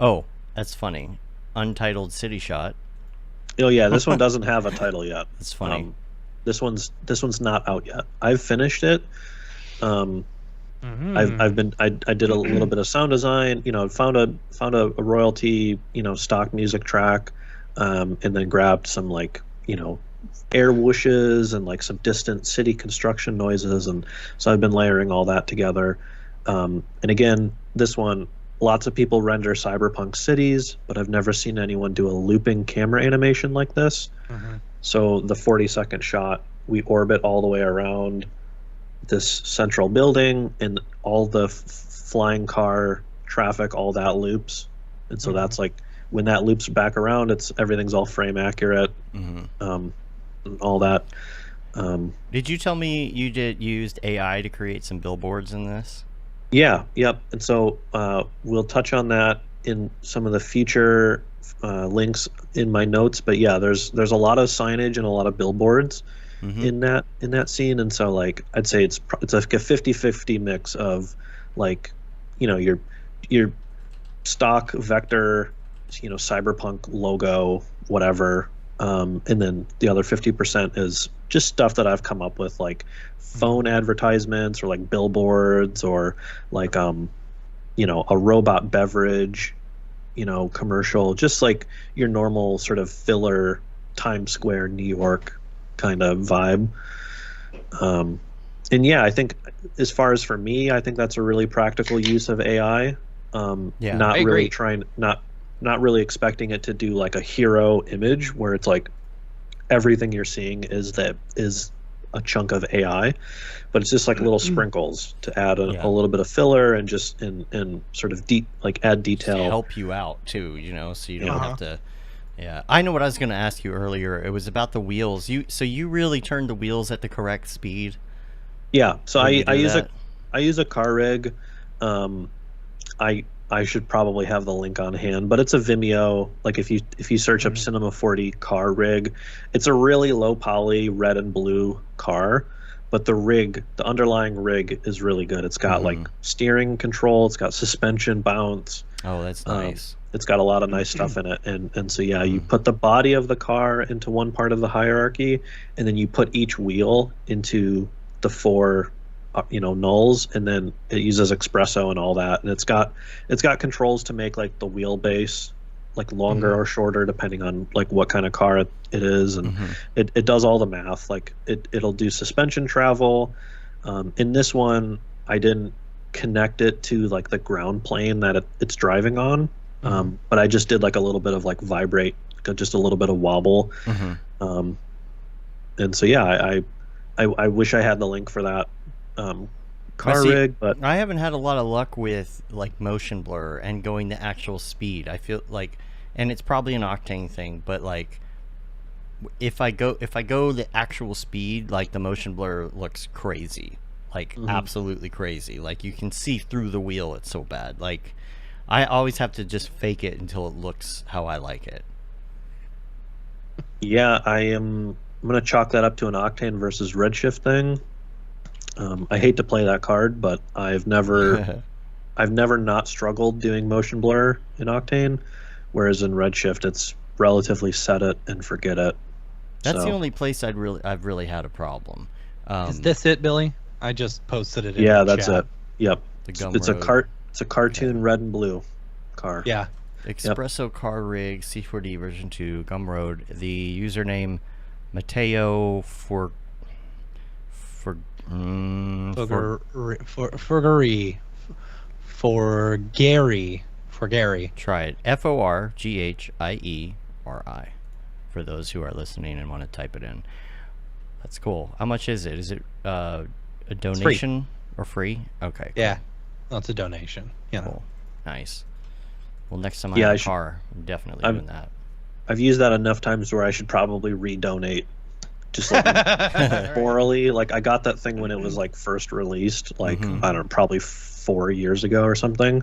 Oh, that's funny. Untitled City Shot. Oh yeah, this one doesn't have a title yet. It's funny. This one's not out yet. I've finished it. I did a little bit of sound design, you know, found a royalty, you know, stock music track, and then grabbed some, like, you know, air whooshes and like some distant city construction noises, and so I've been layering all that together. And again, this one, lots of people render cyberpunk cities, but I've never seen anyone do a looping camera animation like this. So the 40-second shot, we orbit all the way around this central building, and all the flying car traffic, all that loops, and so that's like when that loops back around, everything's all frame accurate, and all that. Did you tell me you used AI to create some billboards in this? Yeah, yep. And so we'll touch on that in some of the future links in my notes. But yeah, there's a lot of signage and a lot of billboards in that scene, and so like I'd say it's like a 50-50 mix of, like, you know, your stock vector, you know, cyberpunk logo, whatever, and then the other 50% is just stuff that I've come up with, like phone advertisements or like billboards or like you know, a robot beverage, you know, commercial, just like your normal sort of filler Times Square New York kind of vibe. And yeah, I think as far as for me, I think that's a really practical use of AI. Not really not really expecting it to do like a hero image where it's like everything you're seeing is a chunk of AI, but it's just like little sprinkles to add a little bit of filler and just and sort of add detail, just to help you out too, you know, so you don't have to. Yeah, I know what I was going to ask you earlier. It was about the wheels. So you really turned the wheels at the correct speed? Yeah. So I use a car rig. I should probably have the link on hand, but it's a Vimeo. Like if you search up Cinema 4D car rig, it's a really low poly red and blue car, but the underlying rig is really good. It's got like steering control, it's got suspension bounce. Oh, that's nice. It's got a lot of nice stuff in it, and so yeah, you put the body of the car into one part of the hierarchy, and then you put each wheel into the four nulls, and then it uses espresso and all that, and it's got controls to make like the wheelbase like longer or shorter depending on like what kind of car it is, and it does all the math. Like it'll do suspension travel. In this one, I didn't connect it to like the ground plane that it's driving on, but I just did like a little bit of like vibrate, just a little bit of wobble, and so yeah, I wish I had the link for that car rig, but I haven't had a lot of luck with like motion blur and going the actual speed. I feel like, and it's probably an Octane thing, but like if I go the actual speed, like the motion blur looks crazy, like absolutely crazy. Like you can see through the wheel. It's so bad. Like I always have to just fake it until it looks how I like it. Yeah, I'm gonna chalk that up to an Octane versus Redshift thing. I hate to play that card, but I've never I've never not struggled doing motion blur in Octane, whereas in Redshift it's relatively set it and forget it. That's the So, only place I've really had a problem. Is this it, Billy? I just posted it in yeah, the that's chat. it. Yep. The It's a Gumroad. It's a cartoon red and blue car. Yeah. Espresso Car Rig C4D version 2 Gumroad. The username Mateo for Gary. try it. FORGHIERI for those who are listening and want to type it in. That's cool. How much is it? Is it a donation or free? Okay. Cool. Yeah. That's a donation. You know. Cool. Nice. Well, next time I Yeah, have a car, I'm definitely doing that. I've used that enough times where I should probably redonate. Just like orally. Like I got that thing when it was like first released, like I don't know, probably 4 years ago or something.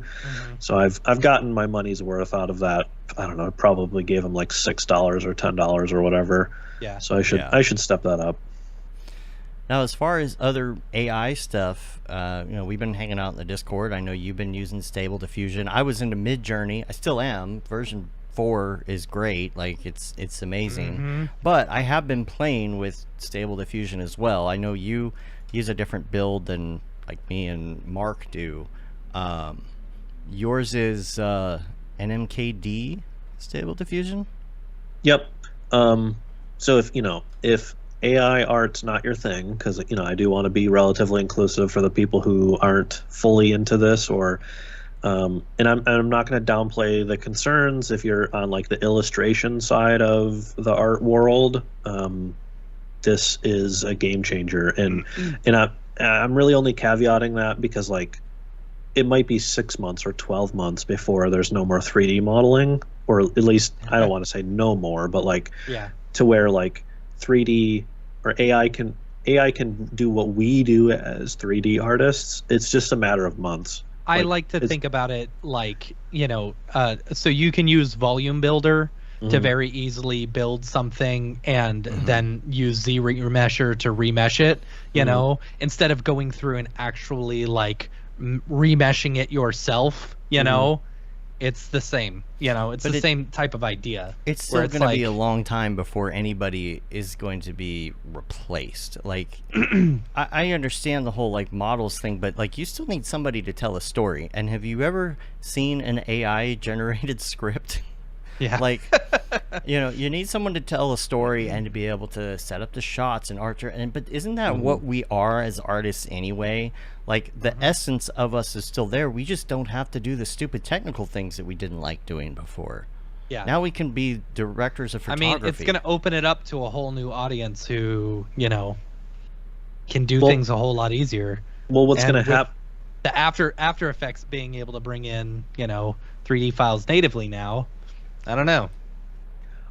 So I've gotten my money's worth out of that. I don't know, I probably gave them like $6 or $10 or whatever. Yeah. So I should step that up. Now, as far as other AI stuff, we've been hanging out in the Discord. I know you've been using Stable Diffusion. I was into Midjourney. I still am. Version 4 is great. Like, it's amazing. But I have been playing with Stable Diffusion as well. I know you use a different build than, like, me and Mark do. Yours is an MKD Stable Diffusion? Yep. So if AI art's not your thing, because I do want to be relatively inclusive for the people who aren't fully into this, or and I'm not going to downplay the concerns if you're on like the illustration side of the art world. This is a game changer, and I'm really only caveating that because like it might be 6 months or 12 months before there's no more 3D modeling, or at least I don't want to say no more, but like to where like 3D or AI can do what we do as 3D artists. It's just a matter of months. I like to think about it like, so you can use Volume Builder to very easily build something and then use Z-Remesher to remesh it, instead of going through and actually like remeshing it yourself, it's the same, it's the same type of idea. It's still going to be a long time before anybody is going to be replaced. Like, I understand the whole like models thing, but like you still need somebody to tell a story. And have you ever seen an AI generated script? Yeah. Like, you need someone to tell a story and to be able to set up the shots and art. But isn't that what we are as artists anyway? Like, the essence of us is still there. We just don't have to do the stupid technical things that we didn't like doing before. Yeah. Now we can be directors of photography. I mean, it's going to open it up to a whole new audience who, can do things a whole lot easier. Well, what's going to happen? The After Effects being able to bring in, 3D files natively now, I don't know.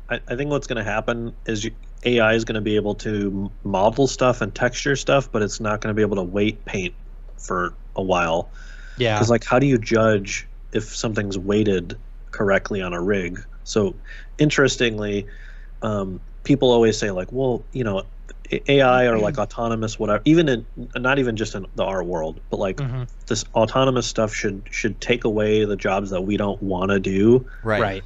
I think what's going to happen is AI is going to be able to model stuff and texture stuff, but it's not going to be able to weight paint for a while. Yeah. Because like, how do you judge if something's weighted correctly on a rig? So, interestingly, people always say like, well, AI or like autonomous whatever, not even just in the art world, but like this autonomous stuff should take away the jobs that we don't want to do. Right.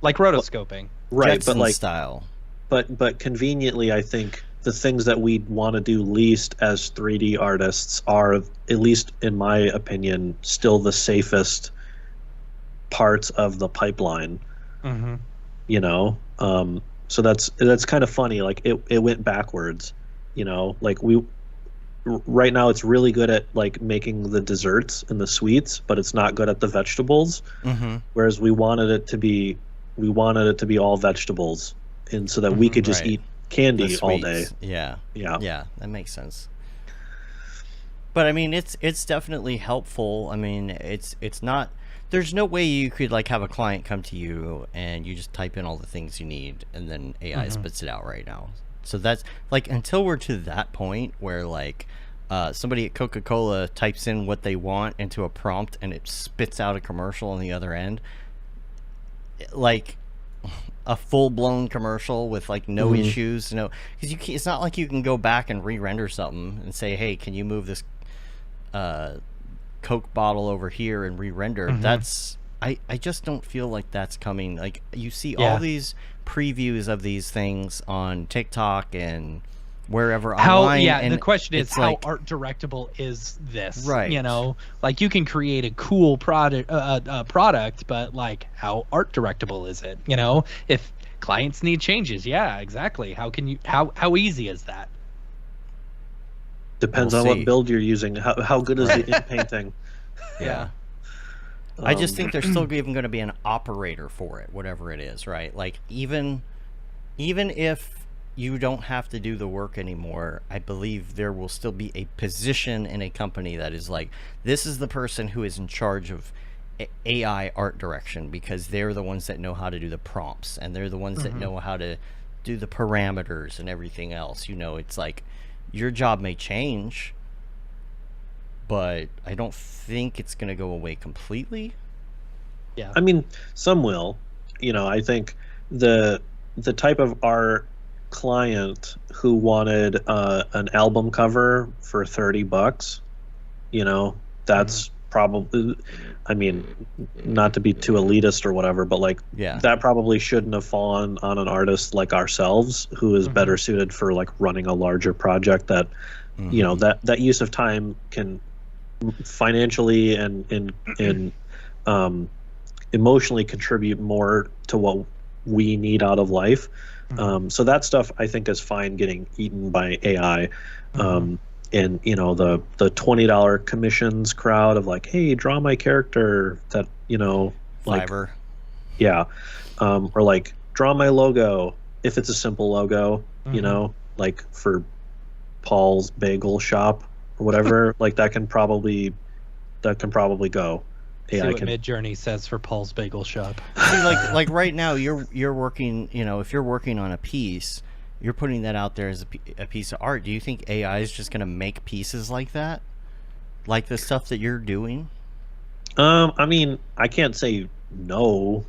Like rotoscoping. Right, Jetson but like style. But conveniently, I think the things that we want to do least as 3D artists are, at least in my opinion, still the safest parts of the pipeline. So that's kind of funny. Like it went backwards. Like right now it's really good at like making the desserts and the sweets, but it's not good at the vegetables. Whereas we wanted it to be all vegetables, and so that we could just eat candy all day. Yeah, that makes sense. But I mean, it's definitely helpful. I mean, it's not. There's no way you could like have a client come to you and you just type in all the things you need and then AI spits it out right now. So that's like, until we're to that point where like somebody at Coca-Cola types in what they want into a prompt and it spits out a commercial on the other end, like a full-blown commercial with like no issues, because it's not like you can go back and re-render something and say, hey, can you move this Coke bottle over here and re-render. That's I just don't feel like that's coming. Like, you see all these previews of these things on TikTok and wherever online. And the question is, how like, art directable is this? Right. You know, like, you can create a cool product, but like, how art directable is it? You know, if clients need changes, exactly. How can you? How easy is that? Depends on what build you're using. How good is the in painting? Yeah. I just think there's still even going to be an operator for it, whatever it is, right? Like, even if you don't have to do the work anymore, I believe there will still be a position in a company that is like, this is the person who is in charge of AI art direction, because they're the ones that know how to do the prompts, and they're the ones that know how to do the parameters and everything else. You know, it's like, your job may change, but I don't think it's going to go away completely. Yeah. I mean, some will. You know, I think the type of art client who wanted an album cover for $30, you know, that's probably, I mean, not to be too elitist or whatever, but like, that probably shouldn't have fallen on an artist like ourselves, who is better suited for like running a larger project that, you know, that use of time can financially and emotionally contribute more to what we need out of life. So that stuff I think is fine getting eaten by AI. And you know, the $20 commissions crowd of like, hey, draw my character, that, you know, like Fiverr. Or like, draw my logo, if it's a simple logo, you know, like for Paul's Bagel Shop or whatever. Like, that can probably go. See what Midjourney says for Paul's Bagel Shop. See, like right now, you're working. You know, if you're working on a piece, you're putting that out there as a piece of art. Do you think AI is just going to make pieces like that, like the stuff that you're doing? I mean, I can't say no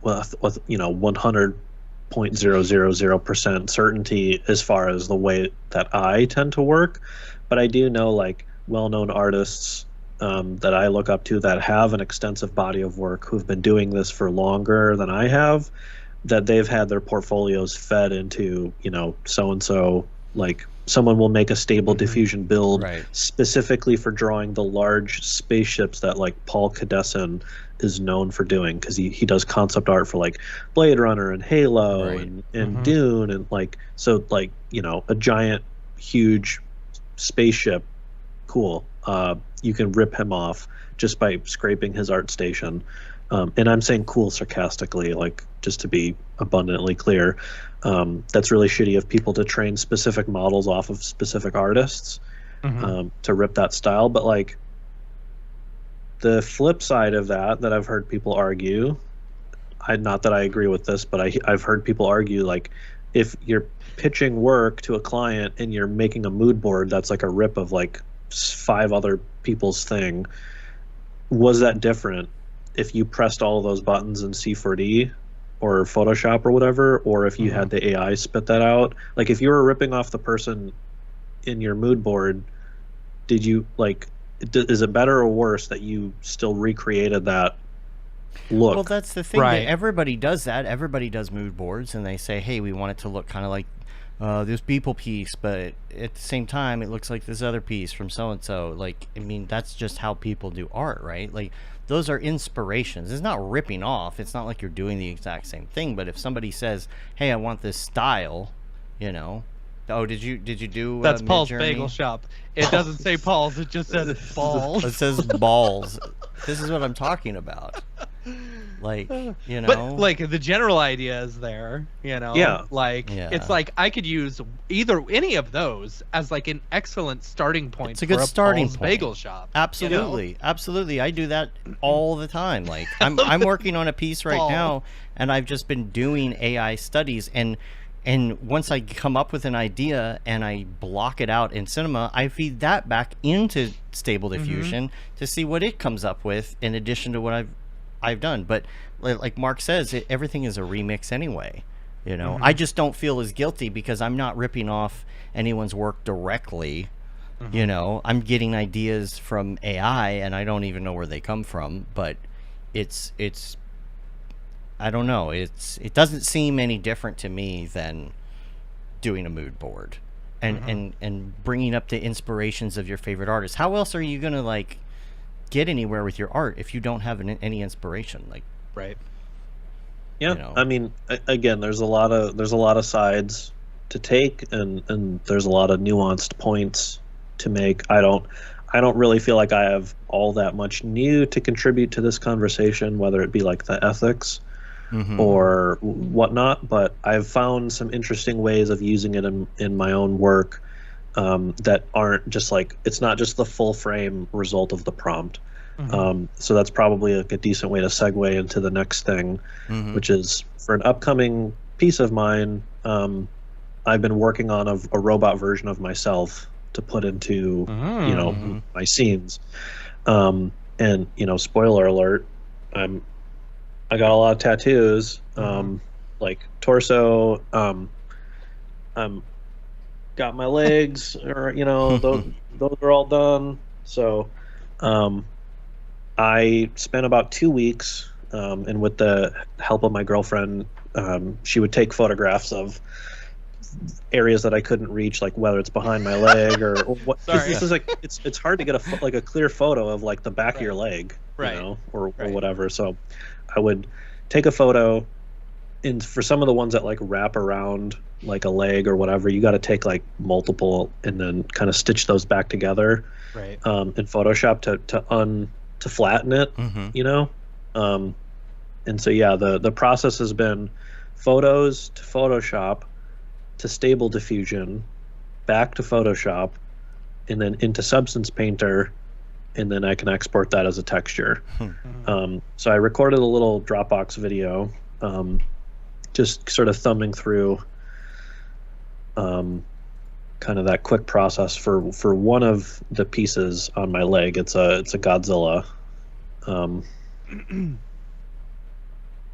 with you know, 100.000% certainty as far as the way that I tend to work, but I do know like well-known artists that I look up to that have an extensive body of work, who've been doing this for longer than I have, that they've had their portfolios fed into, you know, so-and-so, like someone will make a stable diffusion build specifically for drawing the large spaceships that like Paul Cadesson is known for doing, because he does concept art for like Blade Runner and Halo and Dune, and like, so like, you know, a giant huge spaceship, cool. You can rip him off just by scraping his art station. And I'm saying cool sarcastically, like, just to be abundantly clear. That's really shitty of people to train specific models off of specific artists to rip that style. But like, the flip side of that I've heard people argue, not that I agree with this, but I've heard people argue, like, if you're pitching work to a client and you're making a mood board that's like a rip of like 5 other people's thing, was that different if you pressed all of those buttons in C4D or Photoshop or whatever, or if you had the AI spit that out? Like, if you were ripping off the person in your mood board, did you, like, is it better or worse that you still recreated that look? Well, that's the thing. That everybody does that. Everybody does mood boards, and they say, hey, we want it to look kind of like this Beeple piece, but at the same time, it looks like this other piece from so-and-so. Like, I mean, that's just how people do art, right? Like, those are inspirations. It's not ripping off. It's not like you're doing the exact same thing. But if somebody says, hey, I want this style, you know. Oh, did you do that's Paul's Midjourney? Bagel Shop. It doesn't say Paul's, it just says balls. It says balls. This is what I'm talking about. Like, you know, but like, the general idea is there, you know. It's like, I could use any of those as like an excellent starting point. It's a good starting point. Bagel Shop. Absolutely, you know? Absolutely. I do that all the time. Like, I'm working on a piece right now, and I've just been doing AI studies, and once I come up with an idea and I block it out in Cinema, I feed that back into Stable Diffusion to see what it comes up with in addition to what I've done. But like Mark says, everything is a remix anyway. You know, I just don't feel as guilty because I'm not ripping off anyone's work directly. You know, I'm getting ideas from AI, and I don't even know where they come from. But it's I don't know. It doesn't seem any different to me than doing a mood board and bringing up the inspirations of your favorite artists. How else are you gonna like get anywhere with your art if you don't have any inspiration? Like, Right. Yeah, you know. I mean, again, there's a lot of sides to take, and there's a lot of nuanced points to make. I don't really feel like I have all that much new to contribute to this conversation, whether it be like the ethics or whatnot. But I've found some interesting ways of using it in my own work that aren't just like, it's not just the full frame result of the prompt. So that's probably like a decent way to segue into the next thing, which is for an upcoming piece of mine. I've been working on a robot version of myself to put into my scenes, and spoiler alert, I got a lot of tattoos, like torso, got my legs, or those are all done. So I spent about 2 weeks, and with the help of my girlfriend, she would take photographs of areas that I couldn't reach, like whether it's behind my leg or what. 'Cause this is like it's hard to get a clear photo of like the back of your leg, or whatever. So I would take a photo, and for some of the ones that like wrap around like a leg or whatever, you got to take like multiple and then kind of stitch those back together, in Photoshop to flatten it, and so the process has been photos to Photoshop to Stable Diffusion, back to Photoshop, and then into Substance Painter, and then I can export that as a texture. So I recorded a little Dropbox video, just sort of thumbing through kind of that quick process for one of the pieces on my leg. It's a Godzilla.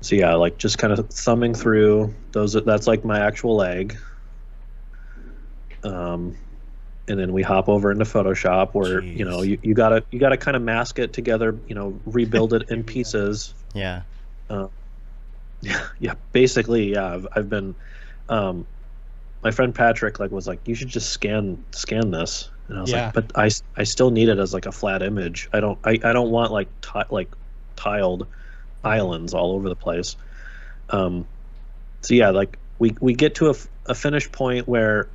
So yeah, like just kind of thumbing through those. That's like my actual leg. And then we hop over into Photoshop, where you gotta kind of mask it together, rebuild it in pieces. Yeah. Basically, I've been, my friend Patrick was like, you should just scan this, and I was like, but I still need it as like a flat image. I don't want like tiled islands all over the place. So yeah, like we get to a finish point where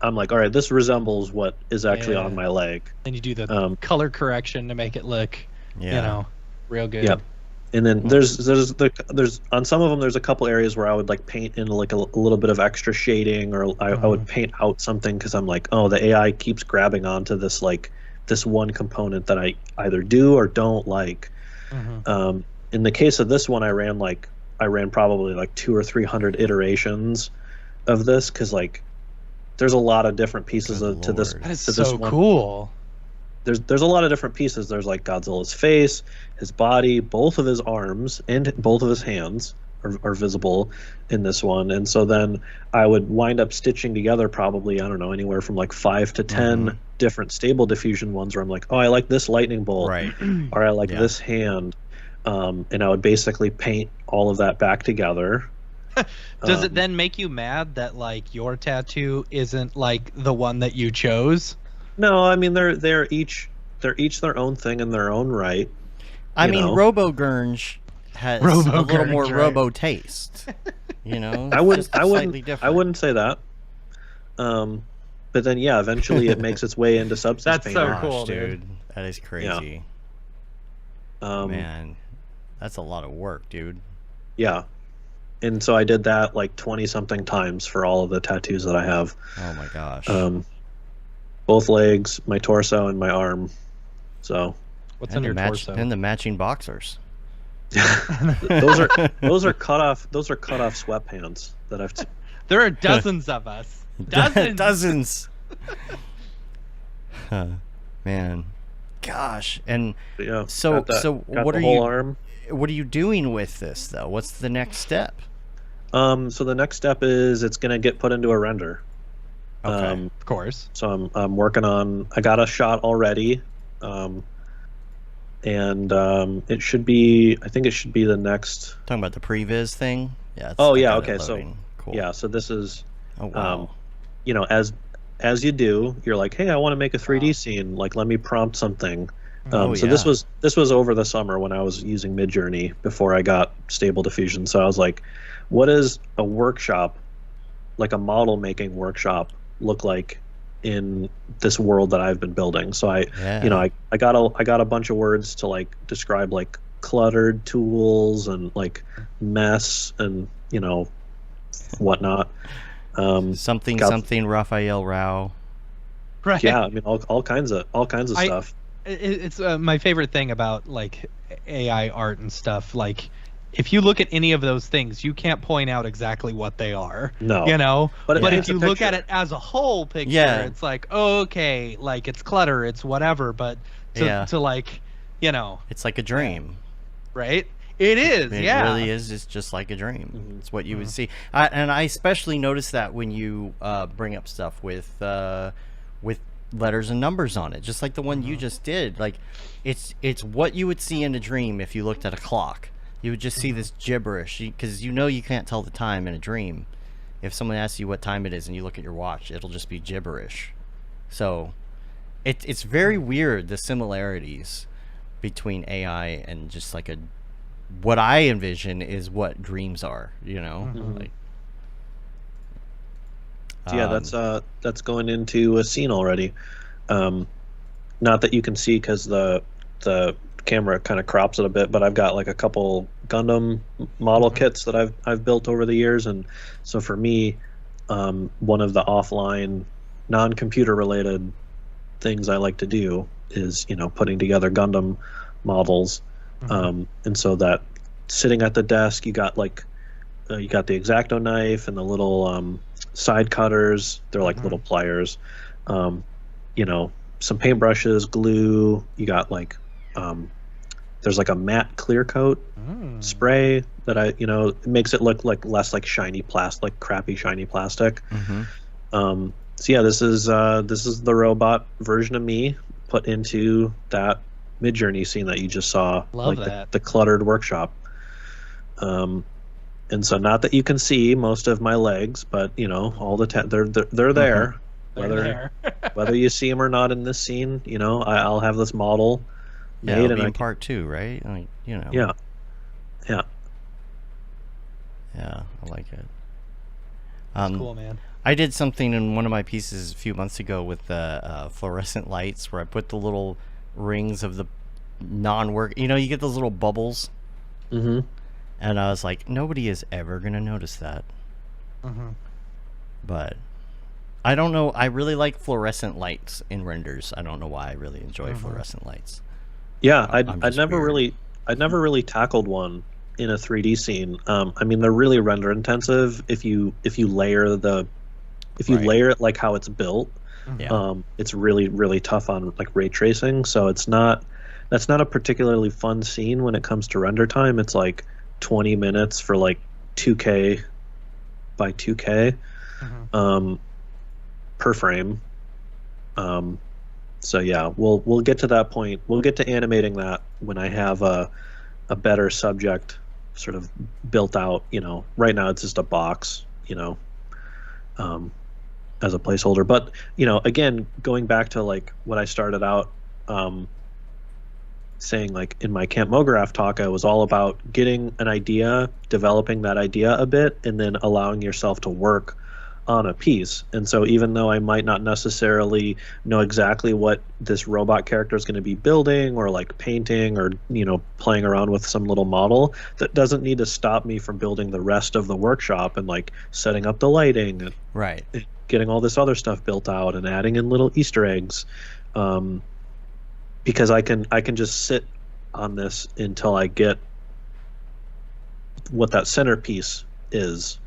I'm like, all right, this resembles what is actually on my leg. And you do the color correction to make it look, real good. Yep. And then there's on some of them, there's a couple areas where I would like paint in like a little bit of extra shading, or I would paint out something, because I'm like, oh, the AI keeps grabbing onto this one component that I either do or don't like. In the case of this one, I ran probably like 200 or 300 iterations of this, because like there's a lot of different pieces to this. That is to this so one. cool. There's a lot of different pieces. There's like Godzilla's face, his body, both of his arms, and both of his hands are visible in this one. And so then I would wind up stitching together probably, I don't know, anywhere from like 5 to 10 different Stable Diffusion ones, where I'm like, oh, I like this lightning bolt, or I like this hand. And I would basically paint all of that back together. Does it then make you mad that like your tattoo isn't like the one that you chose? No, I mean they're each their own thing in their own right. I mean, RoboGurnge has a little more robo taste. I wouldn't say that. But then eventually it makes its way into Substance Painter. That's so cool, dude. That is crazy. Man, that's a lot of work, dude. Yeah. And so I did that like 20 something times for all of the tattoos that I have. Oh my gosh. Both legs, my torso, and my arm. So what's on your torso? And the matching boxers. those are cut off sweatpants that I've There are dozens of us. Dozens. Man. Gosh. And so what are you doing with this though? What's the next step? So the next step is it's going to get put into a render. Okay. Of course. So I'm working on. I got a shot already, and it should be. I think it should be the next. Talking about the previs thing. Yeah. Oh I yeah. got it Okay. So loading. Cool. yeah. So this is. Oh wow. You know, as you do, you're like, hey, I want to make a 3D Wow. scene. Like, let me prompt something. Oh, So yeah. this was over the summer when I was using Midjourney before I got Stable Diffusion. So I was like, what does a workshop, like a model making workshop, look like in this world that I've been building? So I got a bunch of words to like describe like cluttered tools and like mess and whatnot. Something Raphael Rao. Right. Yeah, I mean all kinds of stuff. It's my favorite thing about like AI art and stuff. Like, if you look at any of those things, you can't point out exactly what they are. No. But But if you look at it as a whole picture, Yeah. it's like, okay, like it's clutter, it's whatever. But to like, It's like a dream. right? It is. It yeah. really is. It's just like a dream. It's what you would see. And I especially notice that when you bring up stuff with letters and numbers on it, just like the one you just did. Like, it's what you would see in a dream if you looked at a clock. You would just see this gibberish because you can't tell the time in a dream. If someone asks you what time it is and you look at your watch, it'll just be gibberish. So it's very weird, the similarities between AI and just like what I envision is what dreams are, like. So yeah, that's going into a scene already. Not that you can see because the camera kind of crops it a bit, but I've got like a couple Gundam model kits that I've built over the years, and so for me, one of the offline, non-computer related things I like to do is putting together Gundam models, and so that sitting at the desk, you got the X-Acto knife and the little side cutters. They're like little pliers. Some paintbrushes, glue. You got like there's like a matte clear coat spray that it makes it look like less like shiny plastic, like crappy shiny plastic. So yeah, this is the robot version of me put into that Midjourney scene that you just saw. Love like that. The cluttered workshop. And so not that you can see most of my legs, but all the they're there. Whether you see them or not in this scene, I'll have this model Yeah, made, it'll and be I in part 2, right? Like, yeah. Yeah, I like it. That's cool, man. I did something in one of my pieces a few months ago with the fluorescent lights, where I put the little rings of the non-work. You get those little bubbles. Mm-hmm. And I was like, nobody is ever gonna notice that. But I don't know. I really like fluorescent lights in renders. I don't know why I really enjoy fluorescent lights. Yeah, I'm I'd just never weird. really tackled one in a 3D scene. I mean, they're really render intensive if you layer Right. layer it like how it's built. Yeah. It's really, really tough on like ray tracing. So that's not a particularly fun scene when it comes to render time. It's like 20 minutes for like 2K by 2K per frame. So yeah, we'll get to that point. We'll get to animating that when I have a better subject sort of built out. Right now it's just a box, as a placeholder. But again, going back to like what I started out saying, like in my Camp Mograph talk, I was all about getting an idea, developing that idea a bit, and then allowing yourself to work on a piece. And so even though I might not necessarily know exactly what this robot character is going to be building or like painting or playing around with some little model, that doesn't need to stop me from building the rest of the workshop and like setting up the lighting and Right. getting all this other stuff built out and adding in little Easter eggs, because I can just sit on this until I get what that centerpiece is.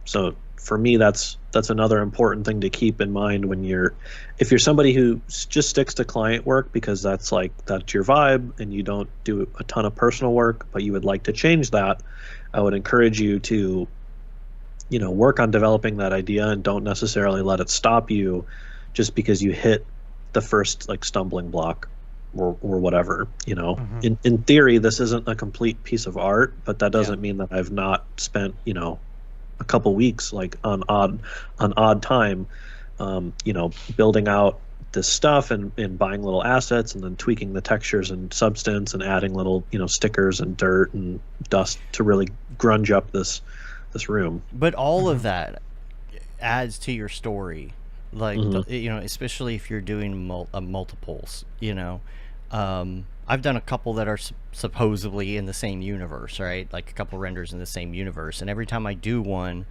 So for me, that's another important thing to keep in mind if you're somebody who just sticks to client work because that's your vibe and you don't do a ton of personal work, but you would like to change that. I would encourage you to work on developing that idea and don't necessarily let it stop you just because you hit the first like stumbling block or whatever. In theory, this isn't a complete piece of art, but that doesn't mean that I've not spent, a couple weeks like on odd time, building out this stuff and buying little assets and then tweaking the textures and substance and adding little, stickers and dirt and dust to really grunge up this room. But all of that adds to your story, like especially if you're doing multiples. I've done a couple that are supposedly in the same universe, right? Like a couple renders in the same universe, and every time I do one,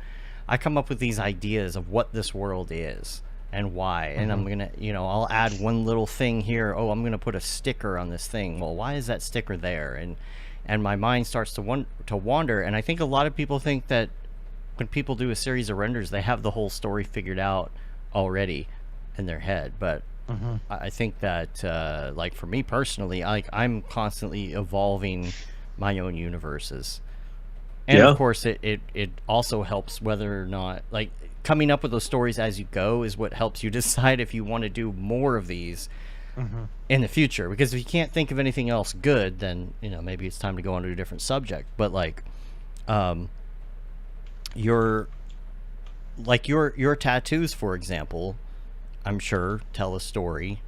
I come up with these ideas of what this world is and why. And I'm gonna, I'll add one little thing here. Oh, I'm gonna put a sticker on this thing. Well, why is that sticker there? And my mind starts to wander. And I think a lot of people think that when people do a series of renders, they have the whole story figured out already in their head. But I think that, like for me personally, I'm constantly evolving my own universes. And of course, it also helps whether or not, like, coming up with those stories as you go is what helps you decide if you want to do more of these in the future. Because if you can't think of anything else good, then maybe it's time to go on to a different subject. But like, your tattoos, for example, I'm sure tell a story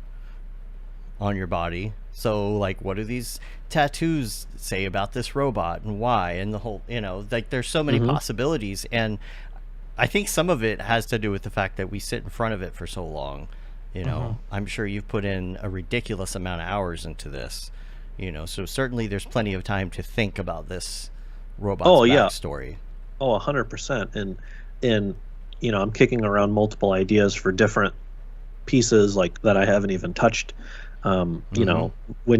on your body. So like, what do these tattoos say about this robot and why, and the whole, like there's so many possibilities. And I think some of it has to do with the fact that we sit in front of it for so long. I'm sure you've put in a ridiculous amount of hours into this, so certainly there's plenty of time to think about this robot's backstory. 100%. And I'm kicking around multiple ideas for different pieces like that I haven't even touched. When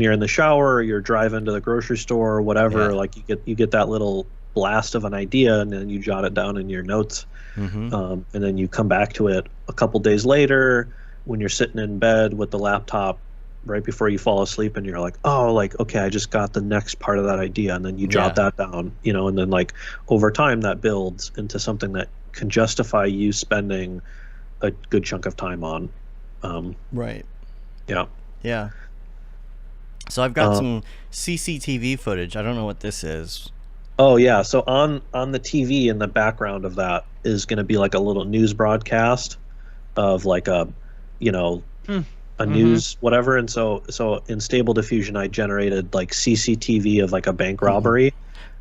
you're in the shower or you're driving to the grocery store or whatever, like you get that little blast of an idea and then you jot it down in your notes. And then you come back to it a couple days later when you're sitting in bed with the laptop right before you fall asleep, and you're like, oh, like, okay, I just got the next part of that idea, and then you jot that down, and then like over time that builds into something that can justify you spending a good chunk of time on. Right. Yeah. So I've got some CCTV footage. I don't know what this is. Oh yeah. So on the TV in the background of that is going to be like a little news broadcast of like a news whatever. And so in Stable Diffusion, I generated like CCTV of like a bank robbery.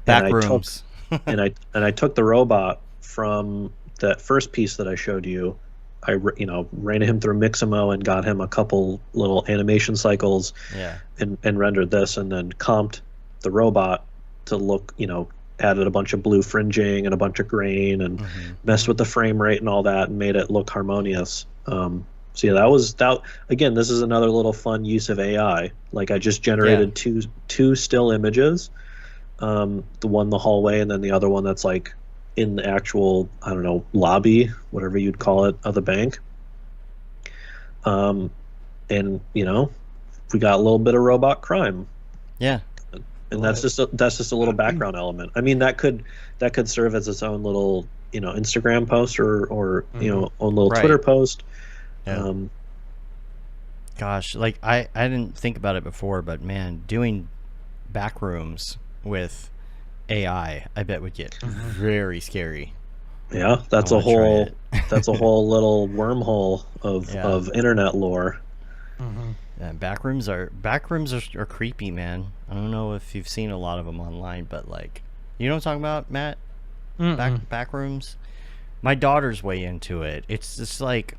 Backrooms. and I took the robot from that first piece that I showed you. I ran him through Mixamo and got him a couple little animation cycles, and rendered this, and then comped the robot to look, added a bunch of blue fringing and a bunch of grain and messed with the frame rate and all that and made it look harmonious. So yeah, that again, this is another little fun use of AI. Like I just generated two still images, the one the hallway and then the other one that's like in the actual, I don't know, lobby, whatever you'd call it, of the bank. And we got a little bit of robot crime. Yeah. And that's just a little background element. I mean, that could serve as its own little, Instagram post or own little Twitter post. Yeah. Gosh, like I didn't think about it before, but man, doing backrooms with AI, I bet would get very scary. Yeah, that's a whole little wormhole of internet lore. Yeah, backrooms are creepy, man. I don't know if you've seen a lot of them online, but like, you know what I'm talking about, Matt? Backrooms. My daughter's way into it. It's just like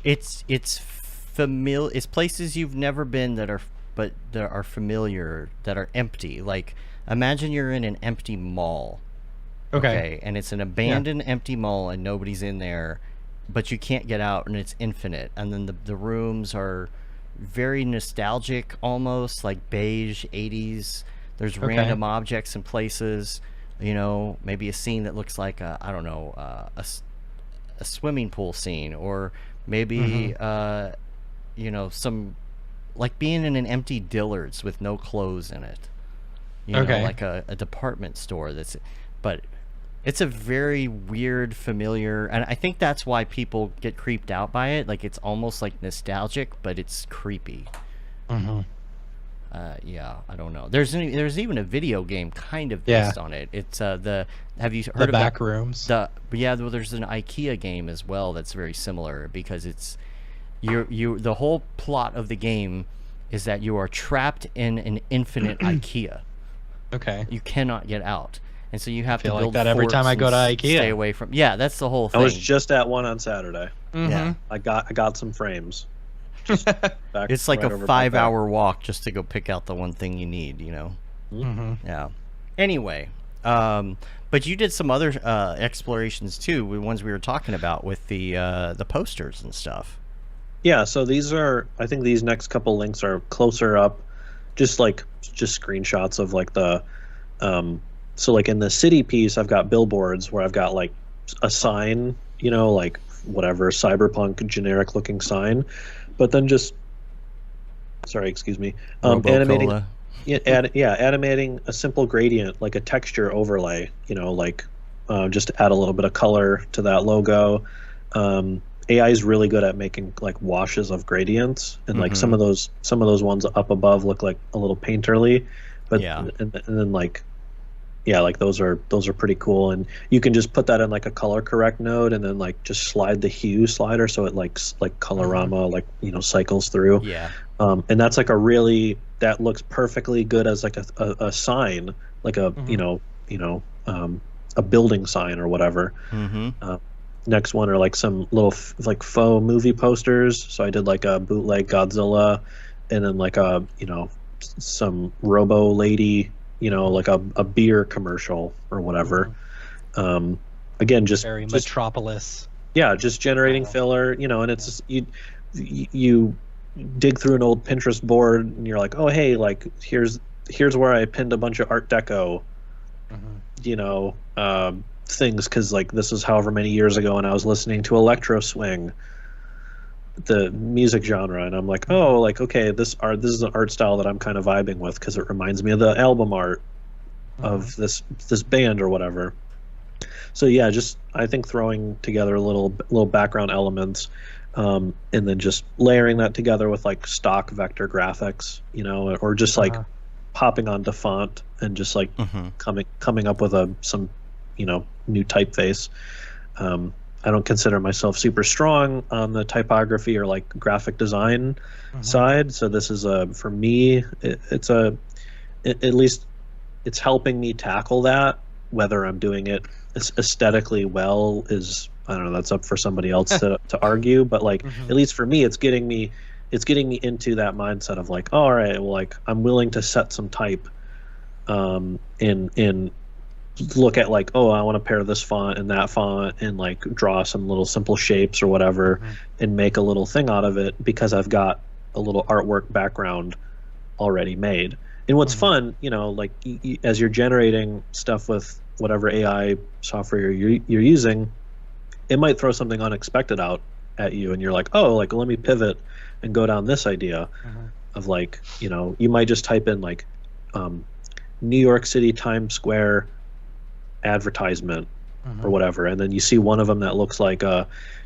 it's familiar. It's places you've never been that are familiar, that are empty. Like, imagine you're in an empty mall. Okay, and it's an abandoned empty mall and nobody's in there, but you can't get out and it's infinite. And then the rooms are very nostalgic, almost like beige 80s. There's random objects and places, maybe a scene that looks like a swimming pool scene, or maybe some, like being in an empty Dillard's with no clothes in it. Like a department store but It's a very weird, familiar, and I think that's why people get creeped out by it. Like, it's almost like nostalgic, but it's creepy. Mm-hmm. Yeah, I don't know. There's even a video game kind of based on it. It's have you heard The of back rooms? Well, there's an IKEA game as well that's very similar, because it's the whole plot of the game is that you are trapped in an infinite IKEA. Okay. You cannot get out. And so you have to feel build like that every time I go to forts and IKEA. stay away from. Yeah, that's the whole thing. I was just at one on Saturday. Mm-hmm. Yeah. I got some frames. Just back It's like right a over by 5-hour walk just to go pick out the one thing you need, you know. Mm-hmm. Yeah. Anyway, but you did some other explorations too, the ones we were talking about with the posters and stuff. Yeah, so I think these next couple links are closer up, just screenshots of like the so like in the city piece I've got billboards where I've got like a sign, you know, like whatever cyberpunk generic looking sign, but then animating animating a simple gradient, like a texture overlay, you know, like just to add a little bit of color to that logo. AI is really good at making like washes of gradients, and like some of those ones up above look like a little painterly, but and then like those are pretty cool, and you can just put that in like a color correct node and then like just slide the hue slider so it like colorama like, you know, cycles through. And that's like that looks perfectly good as like a sign, like a a building sign or whatever. Next one are like some little like faux movie posters. So I did like a bootleg Godzilla, and then like a, you know, some Robo Lady, you know, like a beer commercial or whatever. Again, just Metropolis. Yeah, just generating filler, you know, and it's you dig through an old Pinterest board and you're like, oh hey, like here's where I pinned a bunch of Art Deco, you know, things, because like this is however many years ago and I was listening to electro swing, the music genre, and I'm like, oh, like okay, this is an art style that I'm kind of vibing with because it reminds me of the album art of this band or whatever. So yeah, just I think throwing together little background elements, and then just layering that together with like stock vector graphics, you know, or just like popping onto font and just like coming up with some, you know, new typeface. I don't consider myself super strong on the typography or like graphic design side, so this is for me at least it's helping me tackle that. Whether I'm doing it aesthetically well is, I don't know, that's up for somebody else to argue, but like at least for me it's getting me into that mindset of like, oh, all right, well, like I'm willing to set some type in look at like, oh, I want to pair this font and that font and like draw some little simple shapes or whatever and make a little thing out of it because I've got a little artwork background already made. And what's fun, you know, like as you're generating stuff with whatever AI software you're using, it might throw something unexpected out at you and you're like, oh, like let me pivot and go down this idea of like, you know, you might just type in like New York City Times Square advertisement or whatever, and then you see one of them that looks like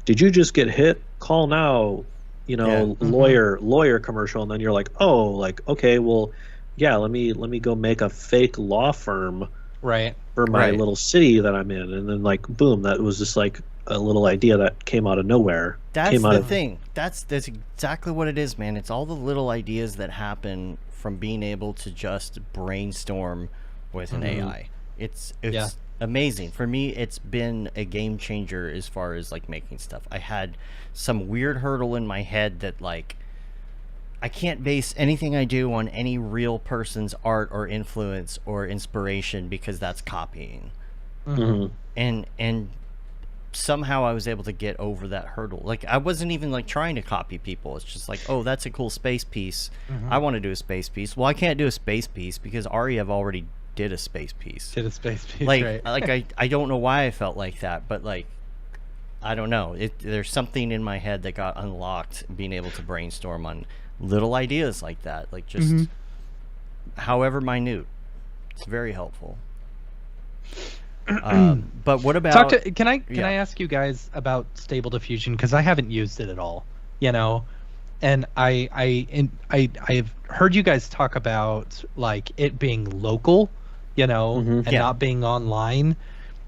did you just get hit, call now, you know, lawyer commercial, and then you're like, oh, like okay, well yeah, let me go make a fake law firm for my little city that I'm in, and then like boom, that was just like a little idea that came out of nowhere. That's the thing. That's exactly what it is, man. It's all the little ideas that happen from being able to just brainstorm with an AI. It's amazing. For me, it's been a game changer as far as like making stuff. I had some weird hurdle in my head that like I can't base anything I do on any real person's art or influence or inspiration because that's copying. And somehow I was able to get over that hurdle. Like I wasn't even like trying to copy people. It's just like, oh, that's a cool space piece. I want to do a space piece. Well, I can't do a space piece because Ariev already did a space piece. Like, I don't know why I felt like that, but like, I don't know. There's something in my head that got unlocked being able to brainstorm on little ideas like that. Like just however minute. It's very helpful. But what about Can I ask you guys about Stable Diffusion, because I haven't used it at all, you know, and I've heard you guys talk about like it being local, you know, and Yeah. not being online.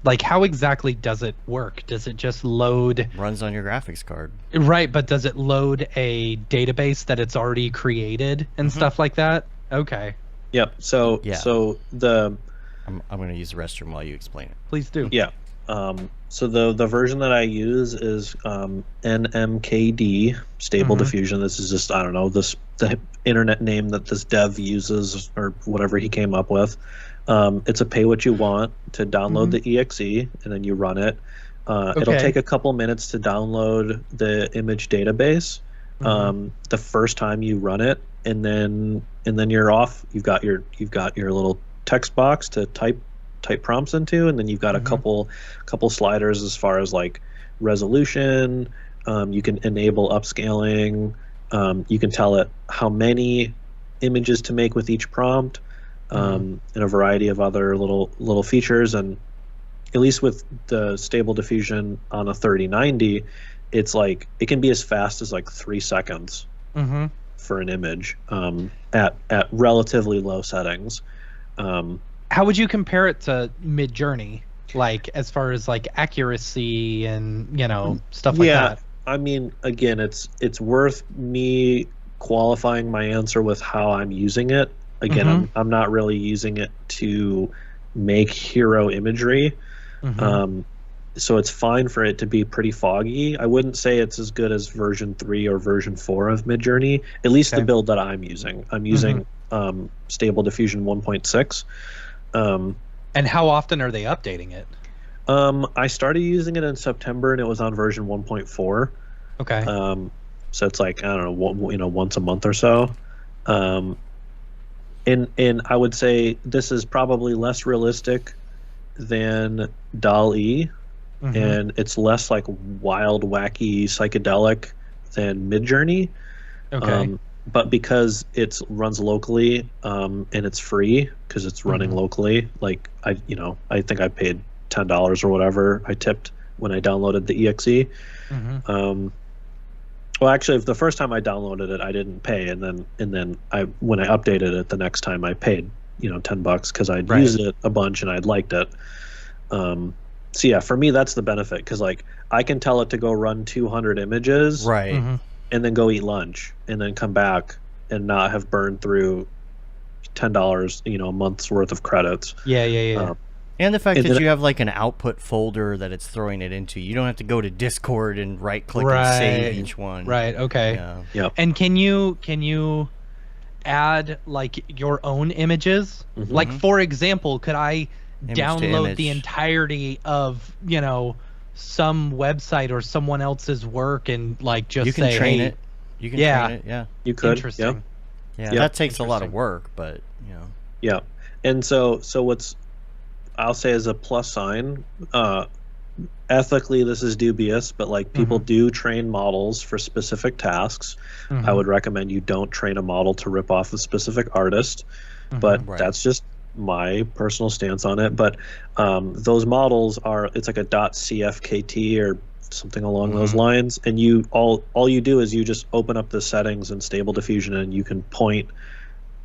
Like, how exactly does it work? Does it just load? runs on your graphics card? Right, but does it load a database that it's already created and stuff like that? Okay, Yep. So Yeah. so the I'm going to use the restroom while you explain it. please do. yeah. So the version that I use is NMKD Stable Diffusion. This is just, I don't know, the internet name that this dev uses or whatever he came up with. It's a pay what you want to download the exe, and then you run it. It'll take a couple minutes to download the image database the first time you run it, and then you're off. You've got your little text box to type prompts into, and then you've got a couple sliders as far as like resolution. You can enable upscaling. You can tell it how many images to make with each prompt, and a variety of other little features. And at least with the Stable Diffusion on a 3090, it's like it can be as fast as like 3 seconds for an image at relatively low settings. How would you compare it to Midjourney, like as far as like accuracy and, you know, stuff like that? I mean, again, it's worth me qualifying my answer with how I'm using it. Again, I'm not really using it to make hero imagery. So it's fine for it to be pretty foggy. I wouldn't say it's as good as version 3 or version 4 of Midjourney, at least the build that I'm using. I'm using Stable Diffusion 1.6. And how often are they updating it? I started using it in September, and it was on version 1.4. Okay. So it's like, I don't know, once a month or so. And I would say this is probably less realistic than DALL-E, and it's less like wild, wacky, psychedelic than Midjourney. Okay. But because it runs locally, and it's free because it's running locally, like I think I paid $10 or whatever I tipped when I downloaded the exe. Well, actually, the first time I downloaded it, I didn't pay, and then when I updated it the next time, I paid $10 because I'd used it a bunch and I'd liked it. So yeah, for me that's the benefit, because like I can tell it to go run 200 images, Right. and then go eat lunch, and then come back and not have burned through $10, a month's worth of credits. Yeah. And the fact that you have like an output folder that it's throwing it into. You don't have to go to Discord and right click and save each one. Right. Okay. Yeah. Yep. And can you add like your own images? Like, for example, could I Image to download image. the entirety of some website or someone else's work and like just You can say, train hey, it. You can Yeah. train it. Yeah. You could. Interesting. Yeah. Yep. That takes a lot of Interesting. work, but Yeah. And so what's I'll say as a plus sign, ethically this is dubious, but like people do train models for specific tasks. I would recommend you don't train a model to rip off a specific artist, but Right. that's just my personal stance on it. But those models it's like a .cfkt or something along those lines, and you all you do is you just open up the settings in Stable Diffusion, and you can point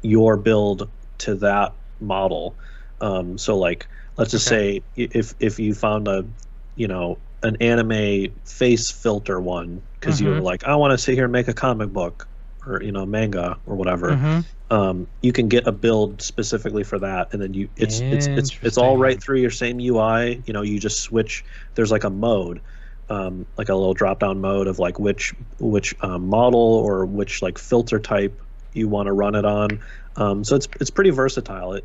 your build to that model. So like, let's just say if you found an anime face filter one, because you were like, I want to sit here and make a comic book or manga or whatever, you can get a build specifically for that, and then it's all right through your same UI. You just switch. There's like a mode, like a little drop down mode of like which model or which like filter type you want to run it on. So it's pretty versatile.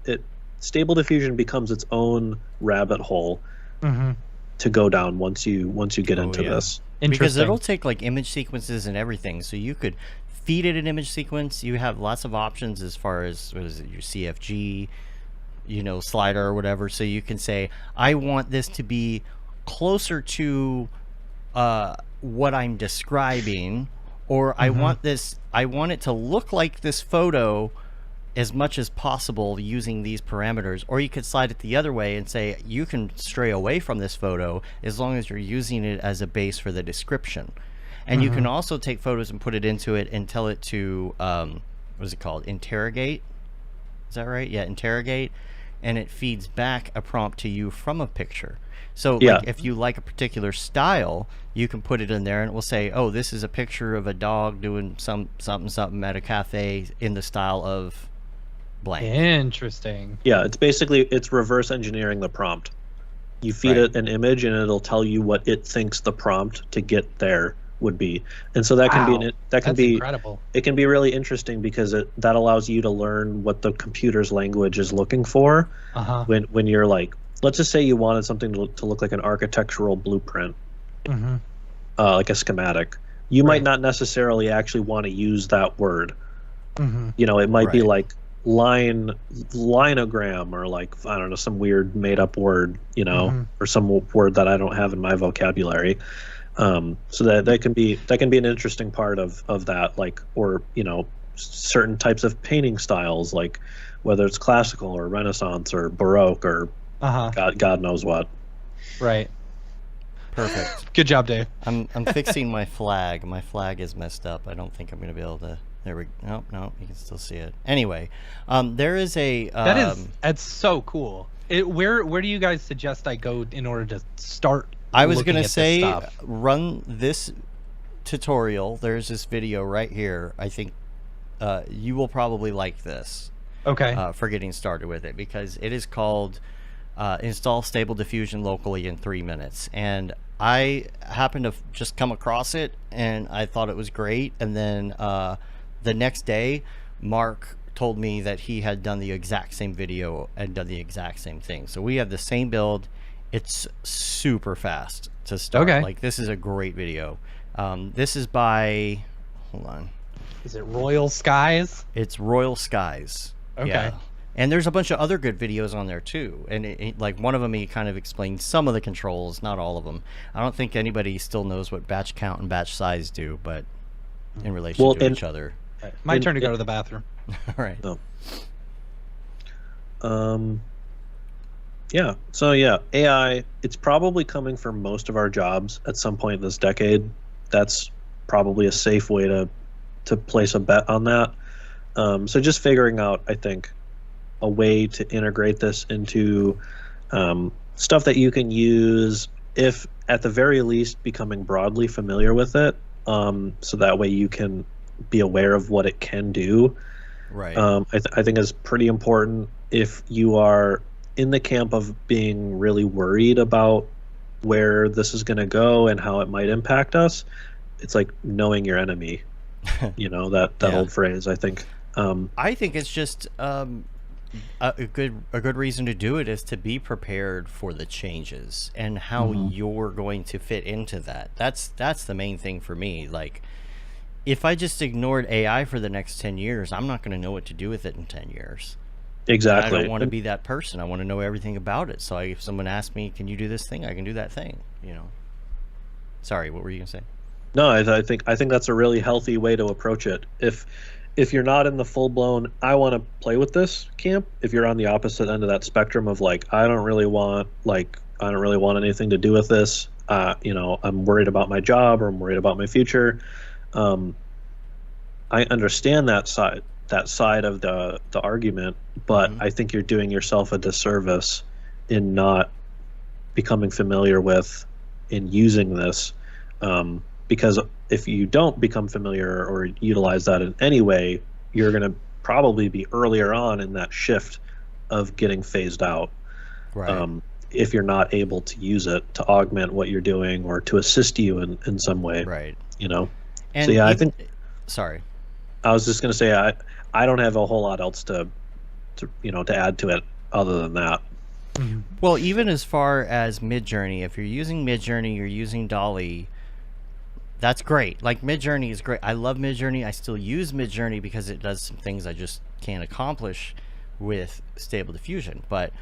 Stable Diffusion becomes its own rabbit hole to go down once you get into this. because it'll take like image sequences and everything. So you could feed it an image sequence. You have lots of options as far as your CFG, slider or whatever. So you can say, I want this to be closer to what I'm describing, or I want it to look like this photo, as much as possible using these parameters, or you could slide it the other way and say you can stray away from this photo as long as you're using it as a base for the description. And you can also take photos and put it into it and tell it to what is it called, interrogate, is that right? Yeah, interrogate, and it feeds back a prompt to you from a picture. So like, if you like a particular style, you can put it in there and it will say, oh, this is a picture of a dog doing something at a cafe in the style of blank. Interesting. Yeah, it's reverse engineering the prompt. You feed it an image and it'll tell you what it thinks the prompt to get there would be. And so that can be incredible. It can be really interesting because that allows you to learn what the computer's language is looking for. When you're like, let's just say you wanted something to look like an architectural blueprint, like a schematic. You might not necessarily actually want to use that word. You know, it might be like linogram, or like, I don't know, some weird made up word, you know, or some word that I don't have in my vocabulary. So that can be an interesting part of that, like, or, you know, certain types of painting styles, like whether it's classical or Renaissance or Baroque or God knows what. Right. Perfect. Good job, Dave. I'm fixing my flag. My flag is messed up. I don't think I'm going to be able to. There we go. No, you can still see it. Anyway, there is a. That's so cool. Where do you guys suggest I go in order to start? I was going to say, run this tutorial. There's this video right here. I think you will probably like this. Okay. For getting started with it, because it is called Install Stable Diffusion Locally in 3 minutes. And I happened to just come across it, and I thought it was great. And then the next day, Mark told me that he had done the exact same video and done the exact same thing. So we have the same build. It's super fast to start. Okay. Like, this is a great video. This is by, hold on. Is it Royal Skies? It's Royal Skies. Okay. Yeah. And there's a bunch of other good videos on there too. And like, one of them, he kind of explained some of the controls, not all of them. I don't think anybody still knows what batch count and batch size do, but in relation to each other. My turn to go to the bathroom. All right. Yeah. So yeah, AI, it's probably coming for most of our jobs at some point this decade. That's probably a safe way to place a bet on that. So just figuring out, I think, a way to integrate this into stuff that you can use, if at the very least becoming broadly familiar with it, so that way you can be aware of what it can do. Right. I think is pretty important if you are in the camp of being really worried about where this is going to go and how it might impact us. It's like knowing your enemy, you know, that old phrase, I think. I think it's just a good reason to do it is to be prepared for the changes and how you're going to fit into that. That's the main thing for me. Like, if I just ignored AI for the next 10 years, I'm not going to know what to do with it in 10 years. Exactly. And I don't want to be that person. I want to know everything about it. So if someone asks me, can you do this thing? I can do that thing, you know. Sorry, what were you going to say? No, I think that's a really healthy way to approach it. If you're not in the full-blown, I want to play with this camp, if you're on the opposite end of that spectrum of like, I don't really want anything to do with this, you know, I'm worried about my job, or I'm worried about my future. I understand that side of the argument, but I think you're doing yourself a disservice in not becoming familiar with, in using this, because if you don't become familiar or utilize that in any way, you're going to probably be earlier on in that shift of getting phased out. Right. If you're not able to use it to augment what you're doing or to assist you in some way. Right. You know. And so yeah, I think. Sorry. I was just going to say I don't have a whole lot else to add to it other than that. Well, even as far as Midjourney, if you're using Midjourney, you're using Dolly, that's great. Like, Midjourney is great. I love Midjourney. I still use Midjourney because it does some things I just can't accomplish with Stable Diffusion. But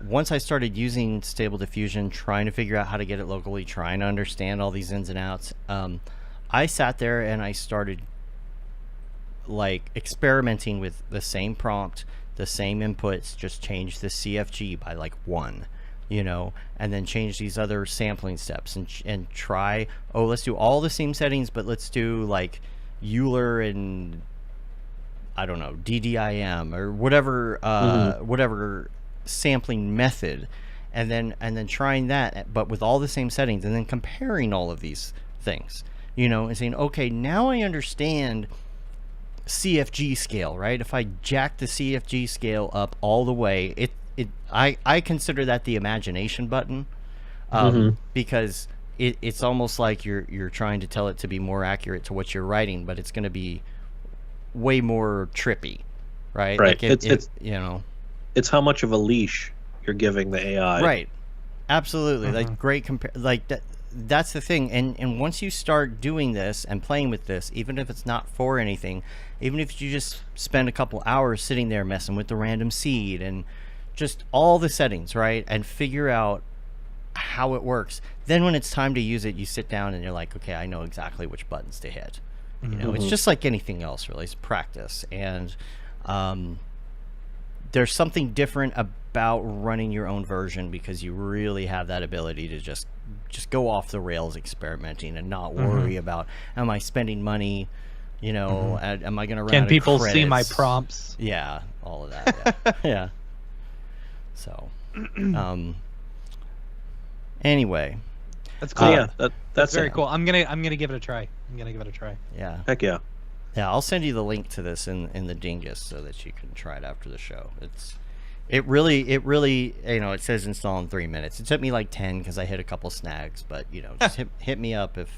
once I started using Stable Diffusion, trying to figure out how to get it locally, trying to understand all these ins and outs, I sat there and I started like experimenting with the same prompt, the same inputs, just change the CFG by like 1, you know, and then change these other sampling steps and try, oh, let's do all the same settings, but let's do like Euler and I don't know, DDIM or whatever whatever sampling method, and then trying that, but with all the same settings, and then comparing all of these things, you know, and saying, okay, now I understand CFG scale, right? If I jack the CFG scale up all the way, I consider that the imagination button, because it's almost like you're trying to tell it to be more accurate to what you're writing, but it's going to be way more trippy, right? Right. Like it's you know, it's how much of a leash you're giving the AI. right? Absolutely. Like great like that. That's the thing, and once you start doing this and playing with this, even if it's not for anything, even if you just spend a couple hours sitting there messing with the random seed and just all the settings, right, and figure out how it works, then when it's time to use it, you sit down and you're like, okay, I know exactly which buttons to hit. You know, it's just like anything else, really. It's practice, and there's something different about running your own version because you really have that ability to just go off the rails experimenting and not worry about, am I spending money, you know, am I going to run Can out people of credits? see my prompts? Yeah, all of that. Yeah. Yeah. So, anyway, That's cool. Yeah, that's very it. cool. I'm gonna give it a try. yeah. Heck yeah. Yeah, I'll send you the link to this in the Dingus so that you can try it after the show. It really, you know, it says install in 3 minutes. It took me like 10 because I hit a couple snags, but you know, just hit me up if,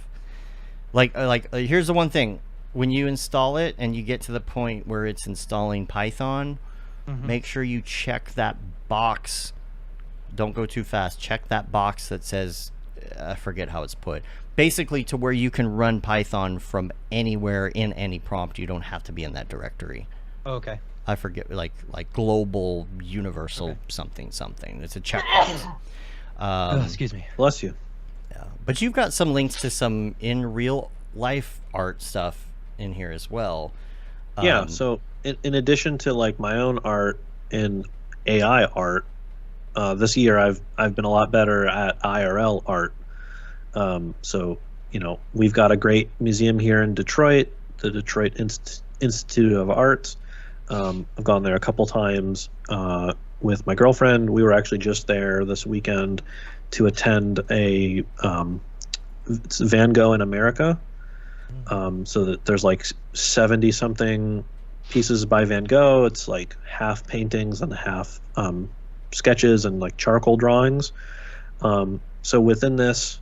here's the one thing: when you install it and you get to the point where it's installing Python, make sure you check that box. Don't go too fast. Check that box that says, I forget how it's put. Basically, to where you can run Python from anywhere in any prompt. You don't have to be in that directory. Okay. I forget, like global universal something. It's a checkbox. Excuse me. Bless you. Yeah, but you've got some links to some in real life art stuff in here as well. Yeah. So in addition to like my own art and AI art, this year I've been a lot better at IRL art. So you know, we've got a great museum here in Detroit, the Detroit Institute of Arts. I've gone there a couple times with my girlfriend. We were actually just there this weekend to attend it's Van Gogh in America. So that there's like 70 something pieces by Van Gogh. It's like half paintings and half sketches and like charcoal drawings. So within this,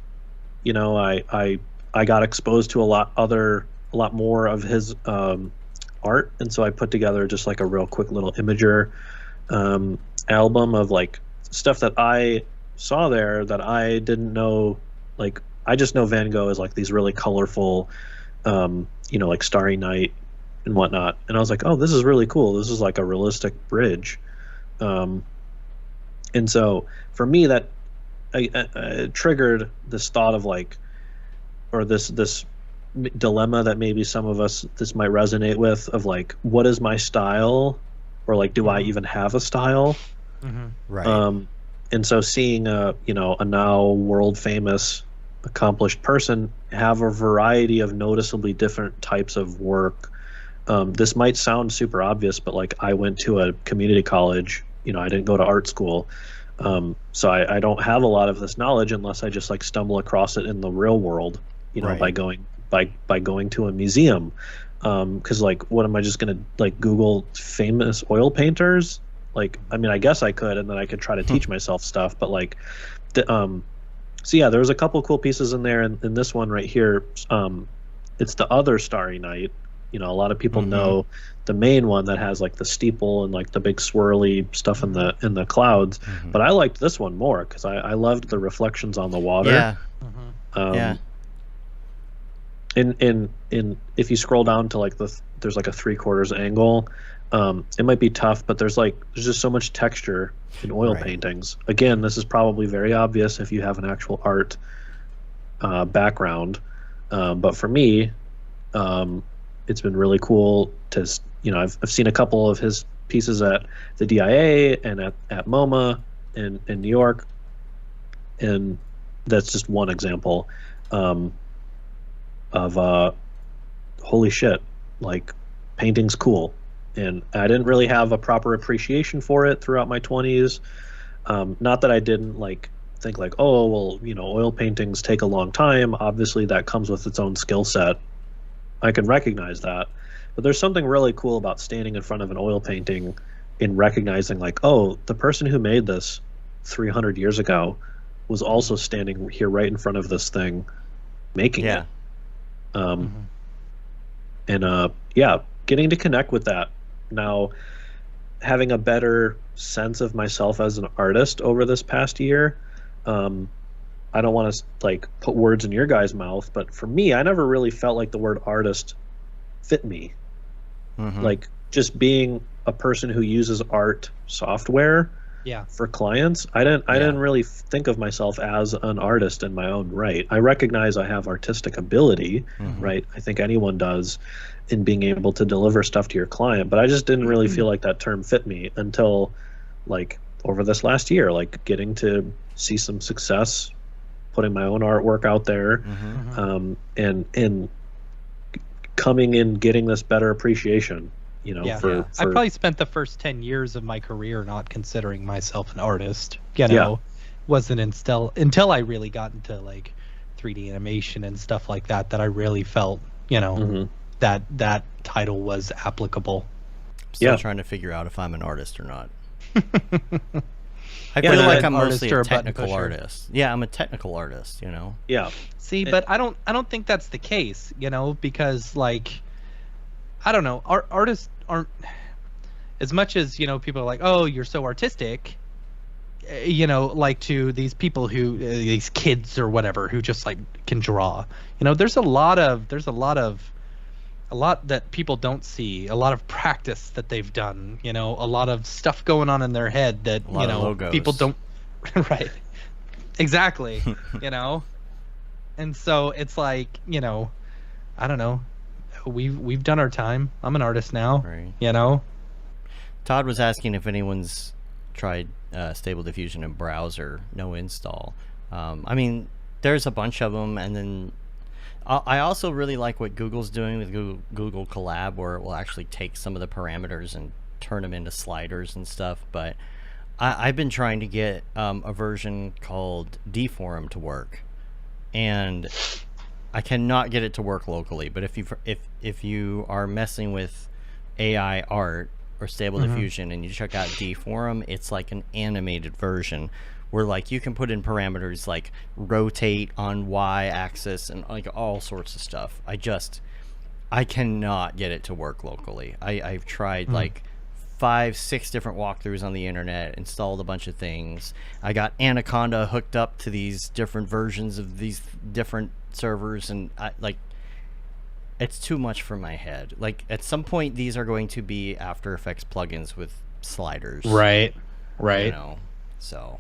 you know, I got exposed to a lot more of his art, and so I put together just like a real quick little imager album of like stuff that I saw there that I didn't know. Like, I just know Van Gogh is like these really colorful, you know, like Starry Night and whatnot, and I was like, oh, this is really cool. This is like a realistic bridge. And so for me, that I triggered this thought of like, or this dilemma that maybe some of us this might resonate with, of like, what is my style, or like, do I even have a style? Right. And so seeing a now world famous accomplished person have a variety of noticeably different types of work. This might sound super obvious, but like, I went to a community college, you know, I didn't go to art school. So I don't have a lot of this knowledge unless I just like stumble across it in the real world, you know, by going to a museum. Because like, what am I just gonna like Google famous oil painters? Like, I mean, I guess I could, and then I could try to teach myself stuff. But like, so yeah, there was a couple cool pieces in there, and in this one right here, it's the other Starry Night. You know, a lot of people know the main one that has like the steeple and like the big swirly stuff in the clouds, but I liked this one more because I loved the reflections on the water. Yeah. Yeah. In if you scroll down to like there's like a 3/4 angle, it might be tough, but there's just so much texture in oil paintings. Again, this is probably very obvious if you have an actual art background, but for me, it's been really cool to, I've seen a couple of his pieces at the DIA and at MoMA in New York, and that's just one example of holy shit, like, painting's cool. And I didn't really have a proper appreciation for it throughout my 20s. Not that I didn't think oh, well, oil paintings take a long time. Obviously that comes with its own skill set. I can recognize that. But there's something really cool about standing in front of an oil painting and recognizing oh, the person who made this 300 years ago was also standing here right in front of this thing making it. And getting to connect with that. Now, having a better sense of myself as an artist over this past year, I don't want to put words in your guys' mouth, but for me, I never really felt like the word artist fit me. Just being a person who uses art software for clients, I didn't really think of myself as an artist in my own right. I recognize I have artistic ability, right? I think anyone does, in being able to deliver stuff to your client, but I just didn't really feel like that term fit me until over this last year, getting to see some success, putting my own artwork out there, and coming in, getting this better appreciation. I probably spent the first 10 years of my career not considering myself an artist. Wasn't until I really got into 3D animation and stuff like that that I really felt that title was applicable. Still trying to figure out if I'm an artist or not. I feel like I'm mostly a technical artist. Yeah, I'm a technical artist, Yeah. See, but I don't think that's the case, because I don't know, artists aren't, as much as, people are like, oh, you're so artistic, to these people who, these kids or whatever, who just can draw. There's a lot that people don't see, a lot of practice that they've done, a lot of stuff going on in their head that, people don't, right. Exactly. And so it's I don't know, we've done our time. I'm an artist now, right. Todd was asking if anyone's tried Stable Diffusion in browser, no install. I mean, there's a bunch of them, and then I also really like what Google's doing with Google Collab, where it will actually take some of the parameters and turn them into sliders and stuff. But I've been trying to get a version called Deform to work, and I cannot get it to work locally. But if you are messing with AI art or Stable Diffusion and you check out Deform, it's like an animated version, where you can put in parameters like rotate on y-axis and all sorts of stuff. I cannot get it to work locally. I've tried 5-6 different walkthroughs on the internet, installed a bunch of things. I got Anaconda hooked up to these different versions of these different servers, and it's too much for my head. At some point, these are going to be After Effects plugins with sliders. Right. So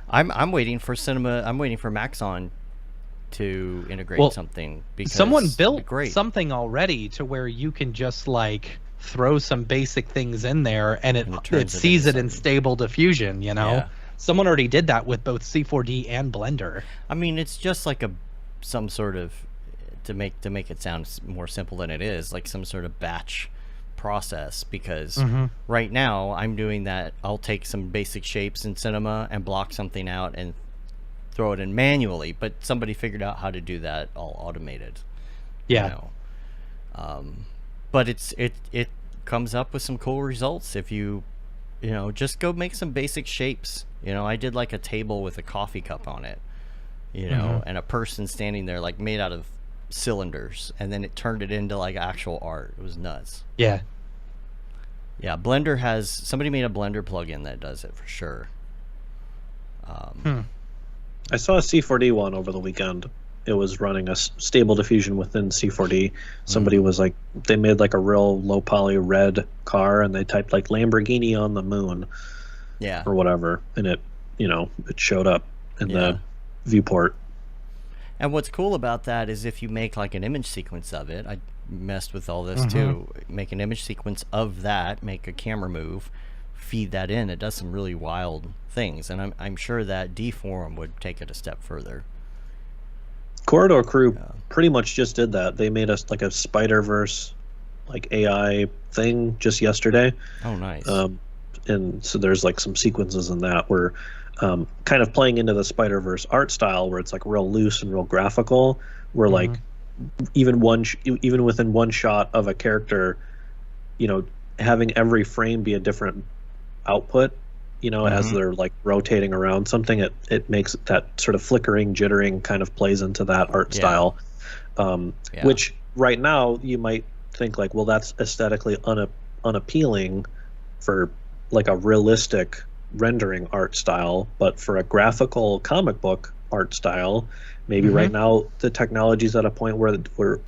I'm waiting for Cinema. I'm waiting for Maxon to integrate something, because someone built something already to where you can just throw some basic things in there and it sees it in Stable Diffusion. Someone already did that with both C4D and Blender. I mean, it's just some sort of, to make it sound more simple than it is, some sort of batch process, because right now I'm doing that. I'll take some basic shapes in Cinema and block something out and throw it in manually, but somebody figured out how to do that all automated. But it comes up with some cool results if you just go make some basic shapes. I did a table with a coffee cup on it, and a person standing there made out of cylinders, and then it turned it into actual art. It was nuts. Yeah Blender has, somebody made a Blender plugin that does it for sure. I saw a C4D one over the weekend. It was running a Stable Diffusion within C4D. Somebody was they made a real low poly red car, and they typed Lamborghini on the moon, or whatever, and it it showed up in the viewport. And what's cool about that is if you make like an image sequence of it, I messed with all this too. Make an image sequence of that, make a camera move, feed that in. It does some really wild things, and I'm sure that D-Forum would take it a step further. Corridor Crew pretty much just did that. They made us like a Spider-Verse like AI thing just yesterday. Oh, nice. And so there's like some sequences in that where kind of playing into the Spider-Verse art style where it's like real loose and real graphical, where like even within one shot of a character, you know, having every frame be a different output, you know, as they're like rotating around something, it makes that sort of flickering, jittering kind of plays into that art style, which right now you might think like, well, that's aesthetically unappealing for like a realistic rendering art style, but for a graphical comic book art style, maybe right now the technology's at a point where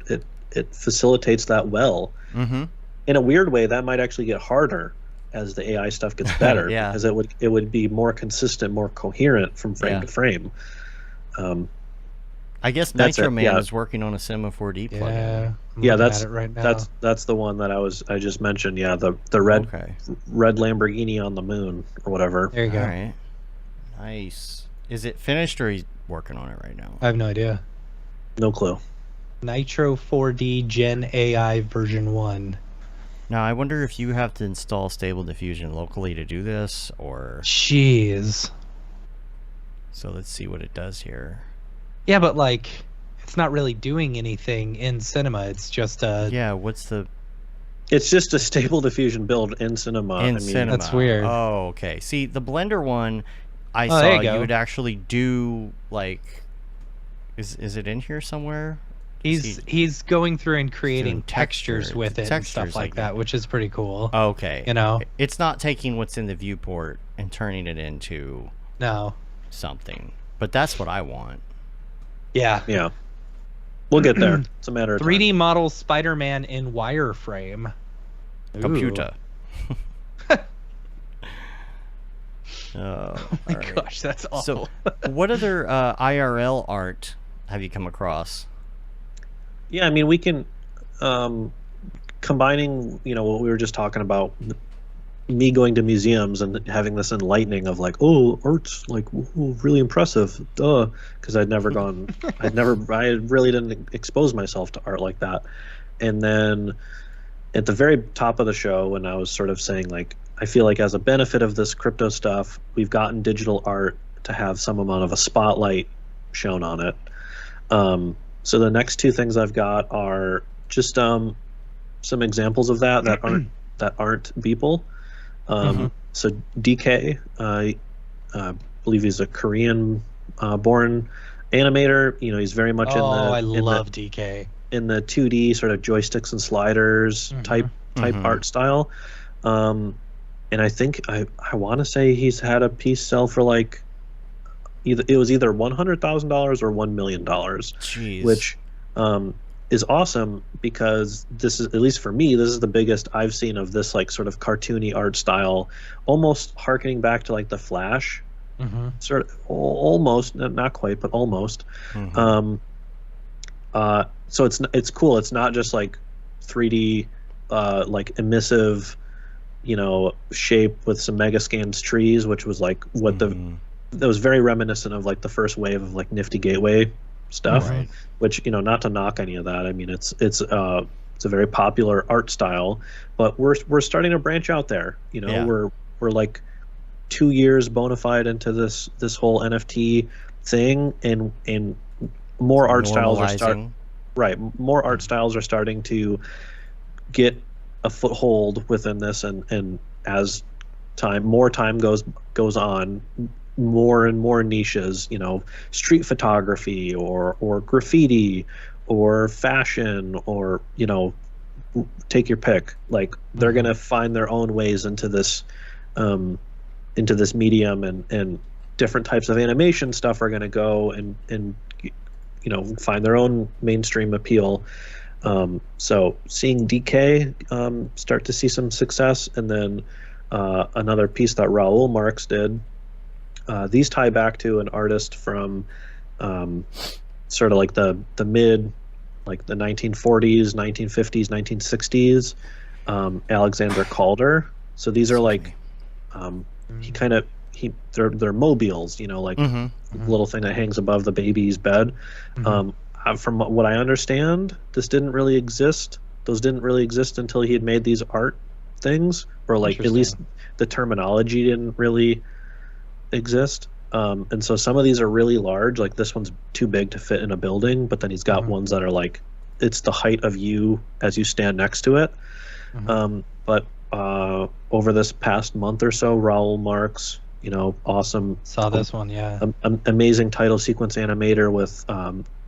it facilitates that well. In a weird way, that might actually get harder as the AI stuff gets better, because it would be more consistent, more coherent from frame to frame. I guess Nitro Man is working on a Cinema 4D plugin. That's at it right now. that's the one that I just mentioned. Yeah, the red Lamborghini on the moon or whatever. There you go. All right. Nice. Is it finished or he's working on it right now? I have no idea. No clue. Nitro 4D Gen AI version 1. Now, I wonder if you have to install Stable Diffusion locally to do this, or... Jeez. So let's see what it does here. Yeah, but like, it's not really doing anything in Cinema. It's just a... Yeah, what's the... It's just a Stable Diffusion build in Cinema. Cinema. That's weird. Oh, okay. See, the Blender one, I saw you would actually do, like... Is it in here somewhere? He's going through and creating textures with it and stuff like that, which is pretty cool. Okay. You know? It's not taking what's in the viewport and turning it into something. But that's what I want. Yeah. Yeah. We'll get there. It's a matter of 3D model Spider-Man in wireframe. Computer. Oh my gosh, that's awful. So, what other IRL art have you come across? Yeah, I mean, we can combining, you know, what we were just talking about, me going to museums and having this enlightening of like, oh, art's like really impressive, because I really didn't expose myself to art like that. And then at the very top of the show, when I was sort of saying like, I feel like as a benefit of this crypto stuff, we've gotten digital art to have some amount of a spotlight shown on it. So the next two things I've got are just some examples of that aren't Beeple. So DK, I believe he's a Korean born animator. You know, he's very much DK in the 2D sort of joysticks and sliders type art style. And I think I want to say he's had a piece sell for like either $100,000 or $1 million, Jeez. Which is awesome, because this is, at least for me, this is the biggest I've seen of this like sort of cartoony art style, almost harkening back to like the Flash, sort of, almost, not quite, but almost. So it's cool. It's not just like 3D like emissive, you know, shape with some Megascans trees, which was like what that was very reminiscent of like the first wave of like Nifty Gateway stuff, which, you know, not to knock any of that. I mean, it's a very popular art style, but we're starting to branch out there. You know, we're like 2 years bona fide into this whole NFT thing, and more art styles more art styles are starting to get a foothold within this, and as more time goes on, more and more niches, you know, street photography or graffiti or fashion, or, you know, take your pick. Like, they're gonna find their own ways into this medium, and different types of animation stuff are gonna go and you know, find their own mainstream appeal. So seeing DK start to see some success, and then another piece that Raoul Marx did. These tie back to an artist from sort of like the mid, like the 1940s, 1950s, 1960s, Alexander Calder. So these are like, they're mobiles, like little thing that hangs above the baby's bed. From what I understand, this didn't really exist. Those didn't really exist until he had made these art things, or like at least the terminology didn't really exist. And so some of these are really large, like this one's too big to fit in a building, but then he's got ones that are like, it's the height of you as you stand next to it. But over this past month or so, Raoul Marx, awesome. Saw this one, yeah. Amazing title sequence animator with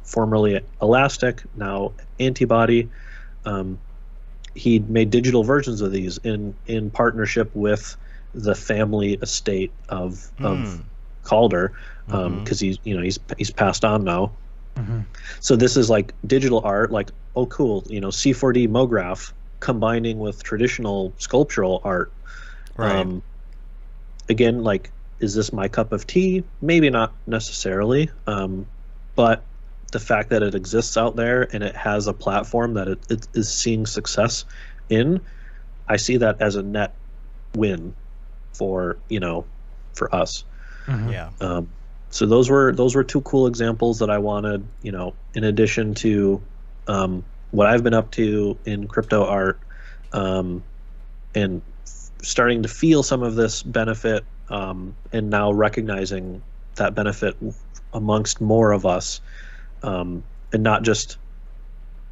formerly Elastic, now Antibody. He made digital versions of these in partnership with the family estate of Calder, because he's passed on now. So this is like digital art, like, oh cool, C4D Mograph combining with traditional sculptural art. Right. Again, like, is this my cup of tea? Maybe not necessarily, but the fact that it exists out there and it has a platform that it is seeing success in, I see that as a net win for us. Yeah. So those were two cool examples that I wanted, in addition to what I've been up to in crypto art, and starting to feel some of this benefit, and now recognizing that benefit amongst more of us, and not just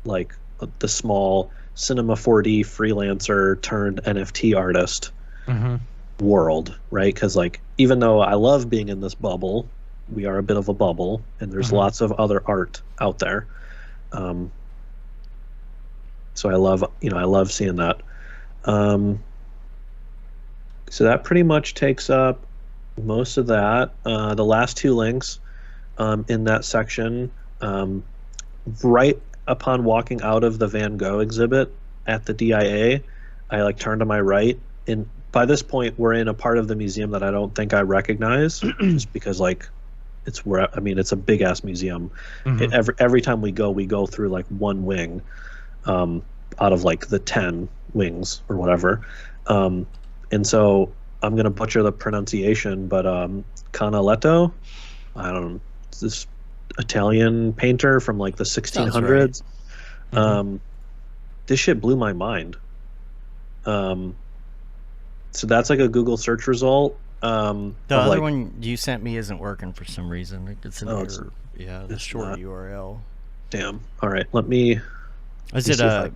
like the small Cinema 4D freelancer turned NFT artist world, right? Because like, even though I love being in this bubble, we are a bit of a bubble, and there's lots of other art out there. So I love seeing that. So that pretty much takes up most of that. The last two links in that section, right upon walking out of the Van Gogh exhibit at the DIA, I like turned to my right, and by this point we're in a part of the museum that I don't think I recognize, just because like it's a big ass museum. Every time we go through like one wing, out of like the 10 wings or whatever. And so I'm going to butcher the pronunciation, but Canaletto, I don't know, it's this Italian painter from like the 1600s. Right. This shit blew my mind. So that's like a Google search result. The other one you sent me isn't working for some reason. It's an error. Yeah, the short URL. Damn. All right, let me. Is it a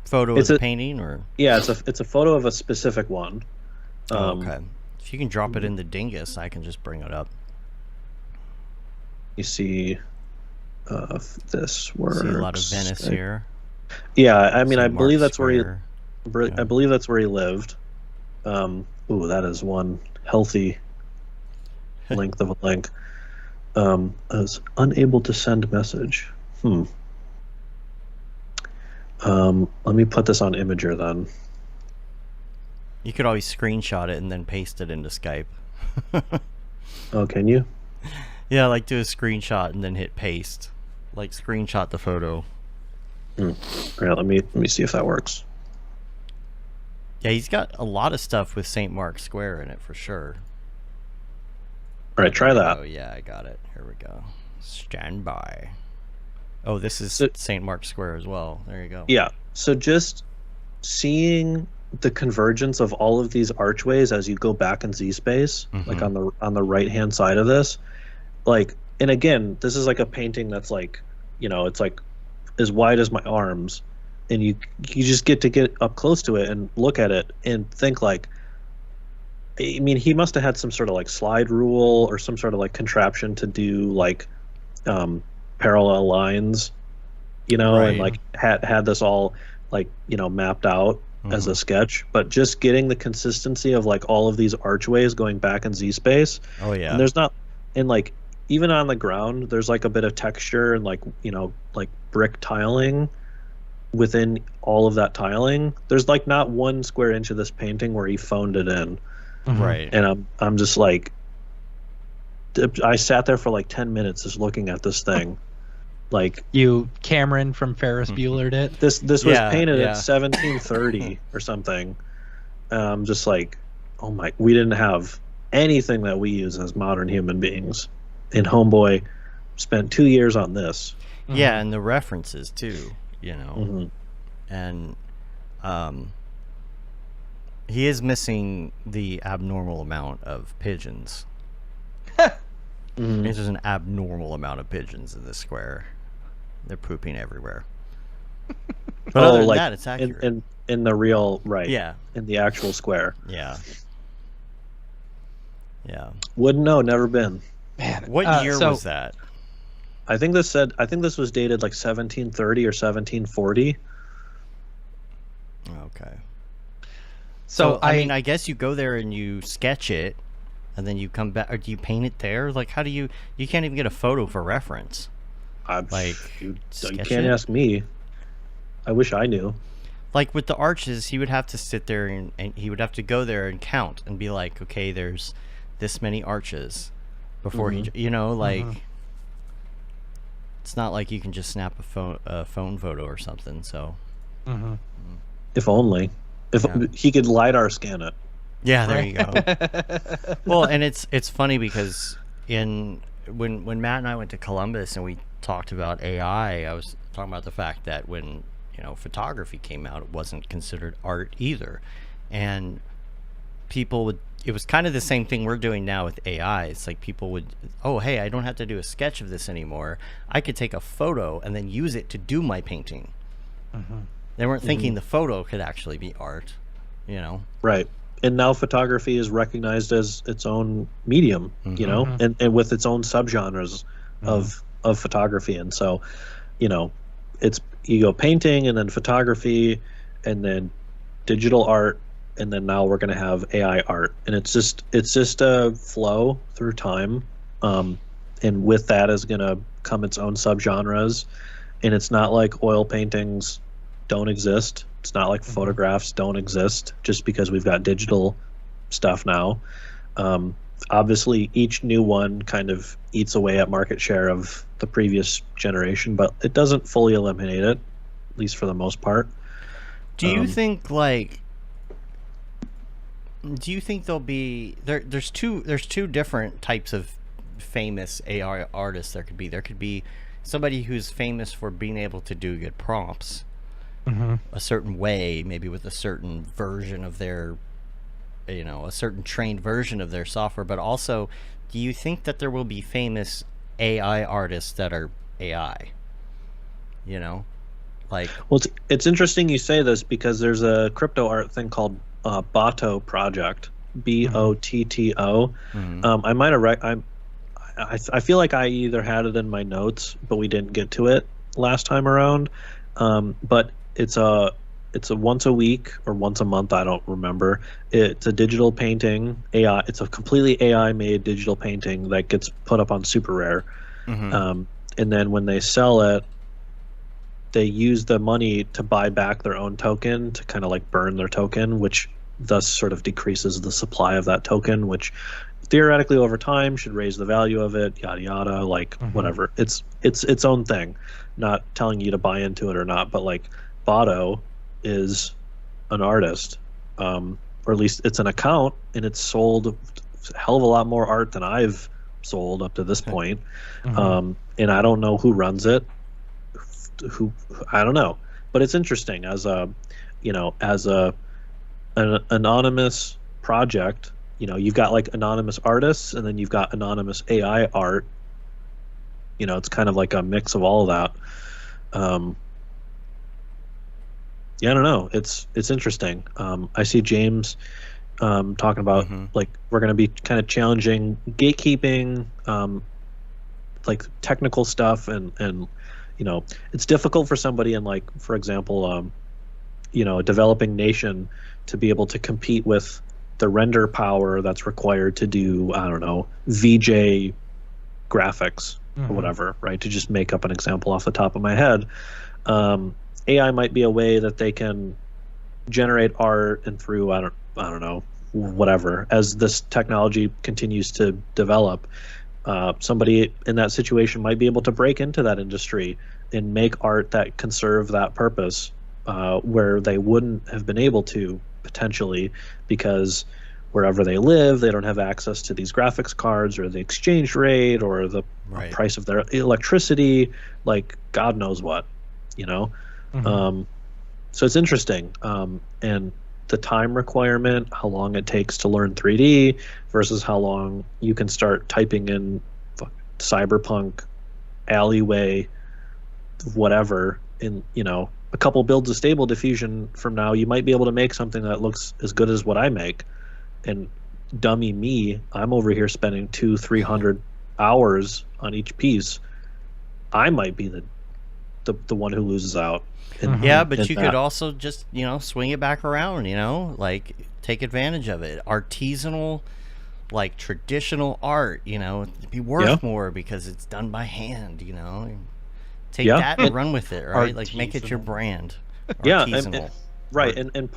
photo of a painting, or? Yeah, it's a photo of a specific one. Okay. If you can drop it in the Dingus, I can just bring it up. You see, if this works. See a lot of Venice here. Yeah, I mean, I believe that's Square. where he. I believe that's where he lived. Ooh, that is one healthy length of a link. I was unable to send message. Let me put this on Imager then. You could always screenshot it and then paste it into Skype. Oh, can you? Yeah, like do a screenshot and then hit paste. Like screenshot the photo. All right, let me see if that works. Yeah, he's got a lot of stuff with St. Mark's Square in it for sure. All right, try that. Oh yeah, I got it. Here we go. Stand by. Oh, this is St. Mark's Square as well. There you go. Yeah. So just seeing the convergence of all of these archways as you go back in Z space, like on the right hand side of this, like, and again, this is like a painting that's like, it's like as wide as my arms, and you just get to get up close to it and look at it and think like, I mean, he must have had some sort of like slide rule or some sort of like contraption to do like parallel lines, Right. and like had this all like mapped out as a sketch, but just getting the consistency of like all of these archways going back in Z space. Oh yeah. And there's not, and like even on the ground, there's like a bit of texture and like like brick tiling within all of that tiling. There's like not one square inch of this painting where he phoned it in. Right. And I'm just like, I sat there for like 10 minutes just looking at this thing. Like Cameron from Ferris Bueller did. this was painted yeah. at 1730 or something. Just like, oh my, we didn't have anything that we use as modern human beings. And Homeboy spent 2 years on this. Yeah, and the references too, you know. Mm-hmm. And he is missing the abnormal amount of pigeons. There's an abnormal amount of pigeons in this square. They're pooping everywhere. But other than that, it's accurate. In the real, right. Yeah. In the actual square. Yeah. Yeah. Wouldn't know, never been. Man, What year was that? I think this was dated like 1730 or 1740. Okay. So I mean, I guess you go there and you sketch it, and then you come back, or do you paint it there? Like, how do you can't even get a photo for reference. You sketch can't it? ask me. I wish I knew. Like with the arches, he would have to sit there and he would have to go there and count and be like, okay, there's this many arches before he, you know, like it's not like you can just snap a phone photo or something. So If only. If he could LiDAR scan it. yeah, there you go. Well, and it's funny because when Matt and I went to Columbus and we talked about AI, I was talking about the fact that when photography came out, it wasn't considered art either, and it was kind of the same thing we're doing now with AI. It's like people would, oh hey, I don't have to do a sketch of this anymore. I could take a photo and then use it to do my painting. They weren't thinking the photo could actually be art, you know. Right. And now photography is recognized as its own medium, you know, and with its own subgenres of photography. And so, you go painting and then photography and then digital art, and then now we're going to have AI art. And it's just a flow through time. And with that is going to come its own subgenres. And it's not like oil paintings don't exist. It's not like photographs don't exist just because we've got digital stuff now. Obviously, each new one kind of eats away at market share of the previous generation, but it doesn't fully eliminate it, at least for the most part. Do you think there'll be there's two different types of famous AI artists there could be somebody who's famous for being able to do good prompts a certain way, maybe with a certain version of their a certain trained version of their software, but also do you think that there will be famous AI artists that are AI? Well, it's interesting you say this because there's a crypto art thing called Botto project, Botto. I might have I feel like I either had it in my notes, but we didn't get to it last time around. But it's a once a week or once a month, I don't remember. It's a digital painting, AI. It's a completely AI made digital painting that gets put up on Super Rare. And then when they sell it, they use the money to buy back their own token, to kind of like burn their token, which thus sort of decreases the supply of that token, which theoretically over time should raise the value of it, yada yada, like whatever. It's its own thing. Not telling you to buy into it or not, but like Botto is an artist, or at least it's an account, and it's sold a hell of a lot more art than I've sold up to this point. And I don't know who runs it. I don't know, but it's interesting as an anonymous project. You've got like anonymous artists, and then you've got anonymous AI art. It's kind of like a mix of all of that. I don't know. It's interesting. I see James talking about like we're going to be kind of challenging gatekeeping, like technical stuff, and it's difficult for somebody in, like, for example, a developing nation to be able to compete with the render power that's required to do, I don't know, VJ graphics or whatever, right? To just make up an example off the top of my head. AI might be a way that they can generate art, and through, I don't know, whatever, as this technology continues to develop, Somebody in that situation might be able to break into that industry and make art that can serve that purpose, where they wouldn't have been able to potentially, because wherever they live, they don't have access to these graphics cards or the exchange rate or the price of their electricity, like God knows what, you know. So it's interesting, and the time requirement, how long it takes to learn 3D versus how long you can start typing in cyberpunk alleyway whatever in, you know, a couple builds of Stable Diffusion from now, you might be able to make something that looks as good as what I make. And dummy me, I'm over here spending 200-300 hours on each piece. I might be the one who loses out. Yeah, but you could also just, you know, swing it back around, you know, like take advantage of it. Artisanal, like traditional art, you know, it'd be worth more because it's done by hand, you know. Take that and run with it, right? Like make it your brand. Artisanal. Right. And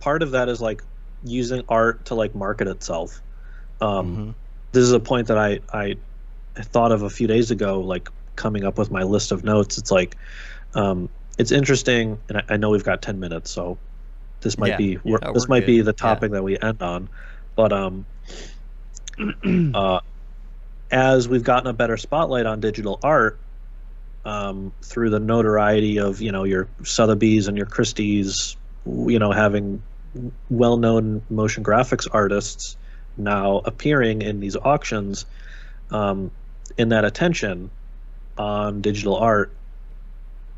part of that is like using art to like market itself. This is a point that I thought of a few days ago, like coming up with my list of notes. It's like, it's interesting, and I know we've got 10 minutes, so this might be the topic that we end on. But as we've gotten a better spotlight on digital art, through the notoriety of, you know, your Sotheby's and your Christie's, you know, having well-known motion graphics artists now appearing in these auctions, in that attention on digital art,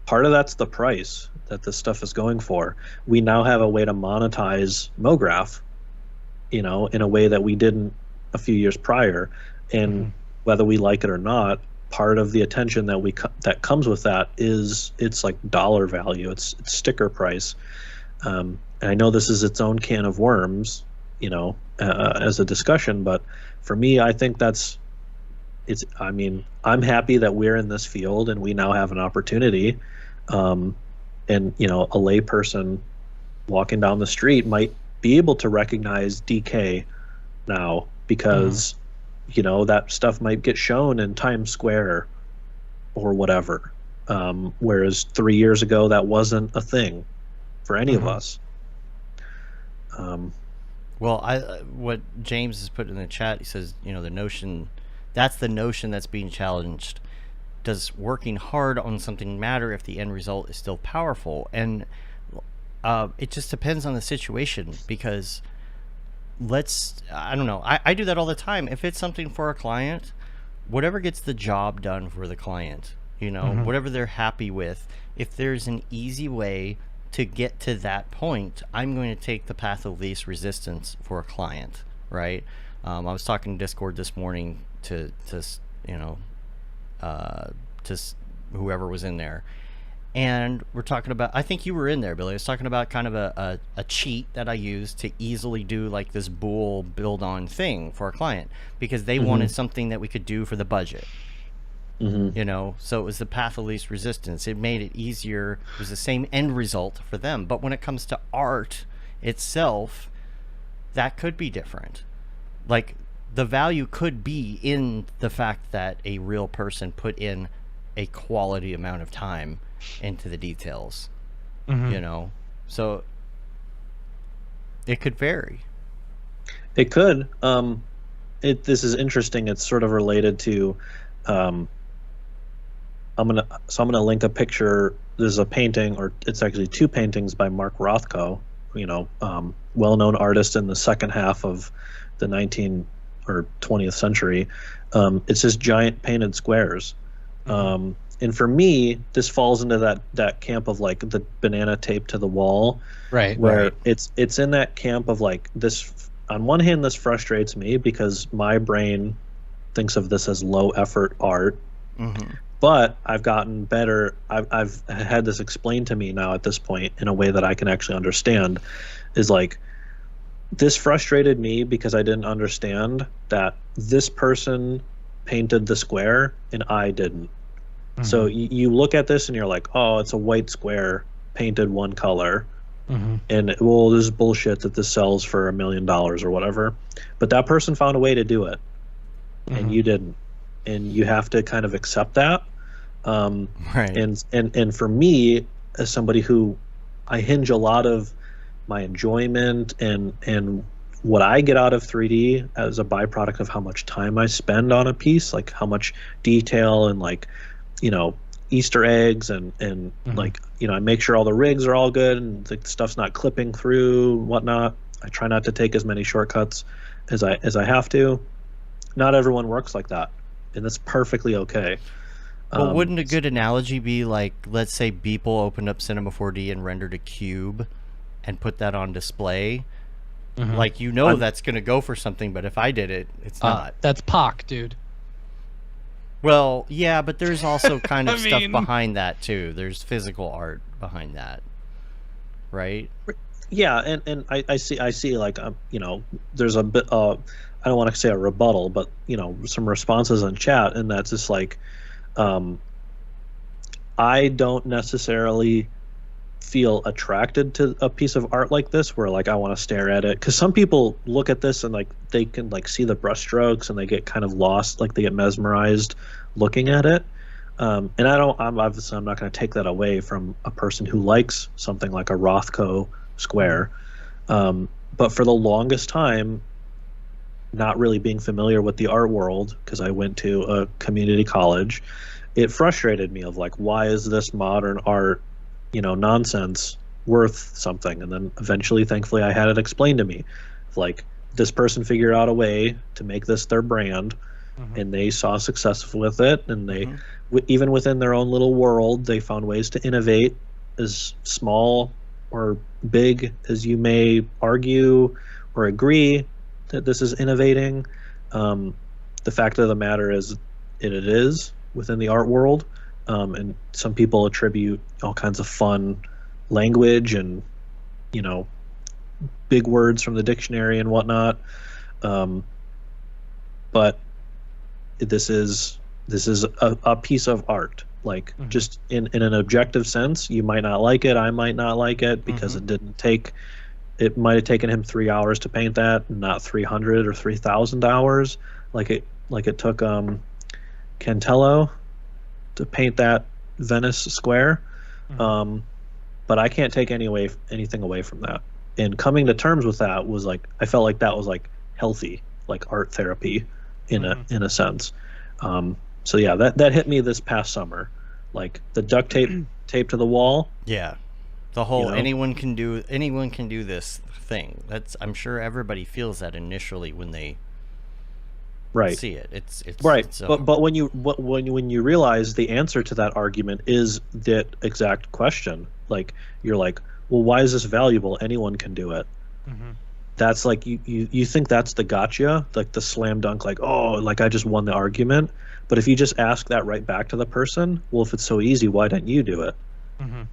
part of that's the price that this stuff is going for. We now have a way to monetize Mograph, you know, in a way that we didn't a few years prior. And whether we like it or not, part of the attention that that comes with that is it's like dollar value. It's sticker price. And I know this is its own can of worms, you know, as a discussion, but for me, I think I mean, I'm happy that we're in this field and we now have an opportunity. And, you know, a lay person walking down the street might be able to recognize DK now because, you know, that stuff might get shown in Times Square or whatever. Whereas 3 years ago, that wasn't a thing for any of us. Well, what James has put in the chat, he says, you know, that's the notion that's being challenged. Does working hard on something matter if the end result is still powerful? And it just depends on the situation, because I don't know. I do that all the time. If it's something for a client, whatever gets the job done for the client, you know, whatever they're happy with, if there's an easy way to get to that point, I'm going to take the path of least resistance for a client, right? I was talking to Discord this morning to you know, to whoever was in there, and we're talking about, I think you were in there, Billy. I was talking about kind of a cheat that I used to easily do like this bool build on thing for a client, because they wanted something that we could do for the budget. You know, so it was the path of least resistance. It made it easier. It was the same end result for them. But when it comes to art itself, that could be different. Like, the value could be in the fact that a real person put in a quality amount of time into the details, you know? So it could vary. It could. This is interesting. It's sort of related to, I'm gonna link a picture. There's a painting, or it's actually two paintings by Mark Rothko, you know, well-known artist in the second half of the 19th or 20th century. It's just giant painted squares. And for me, this falls into that camp of like the banana tape to the wall, right? Where it's in that camp of like this. On one hand, this frustrates me because my brain thinks of this as low effort art. But I've gotten better. I've had this explained to me now at this point in a way that I can actually understand. Is like, this frustrated me because I didn't understand that this person painted the square and I didn't. So you look at this and you're like, oh, it's a white square painted one color. And, well, this is bullshit that this sells for $1 million or whatever. But that person found a way to do it, and you didn't. and you have to kind of accept that. Right. And for me, as somebody who I hinge a lot of my enjoyment and what I get out of 3D as a byproduct of how much time I spend on a piece, like how much detail and like, you know, Easter eggs and like, you know, I make sure all the rigs are all good and the stuff's not clipping through and whatnot. I try not to take as many shortcuts as I have to. Not everyone works like that, and that's perfectly okay. Well, wouldn't a good analogy be like, let's say Beeple opened up Cinema 4D and rendered a cube and put that on display? Like, you know, that's going to go for something, but if I did it, it's not. That's POC, dude. Well, yeah, but there's also kind of stuff behind that too. There's physical art behind that, right? Yeah, and I see like you know, there's a bit I don't want to say a rebuttal, but you know, some responses in chat, and that's just like I don't necessarily feel attracted to a piece of art like this where like I want to stare at it, because some people look at this and like they can like see the brushstrokes and they get kind of lost, like they get mesmerized looking at it. And I'm obviously I'm not going to take that away from a person who likes something like a Rothko square, but for the longest time, not really being familiar with the art world because I went to a community college, it frustrated me of like, why is this modern art, you know, nonsense worth something? And then eventually, thankfully, I had it explained to me. Like, this person figured out a way to make this their brand, and they saw success with it, and they, even within their own little world, they found ways to innovate, as small or big as you may argue or agree that this is innovating. The fact of the matter is, it is within the art world. And some people attribute all kinds of fun language and, you know, big words from the dictionary and whatnot. But this is a piece of art. Like, just in an objective sense, you might not like it. I might not like it because it might have taken him 3 hours to paint that, not 300 or 3,000 hours. Like it took Cantello to paint that Venice square. But I can't take anything away from that. And coming to terms with that was like, I felt like that was like healthy, like art therapy in a sense. So yeah, that hit me this past summer, like the duct tape to the wall. Yeah, the whole, you know? anyone can do this thing. That's, I'm sure everybody feels that initially when they see it. It's right. It's, but when you realize the answer to that argument is that exact question, like you're like, well, why is this valuable? Anyone can do it. That's like you think that's the gotcha, like the slam dunk, like, oh, like I just won the argument. But if you just ask that right back to the person, well, if it's so easy, why don't you do it?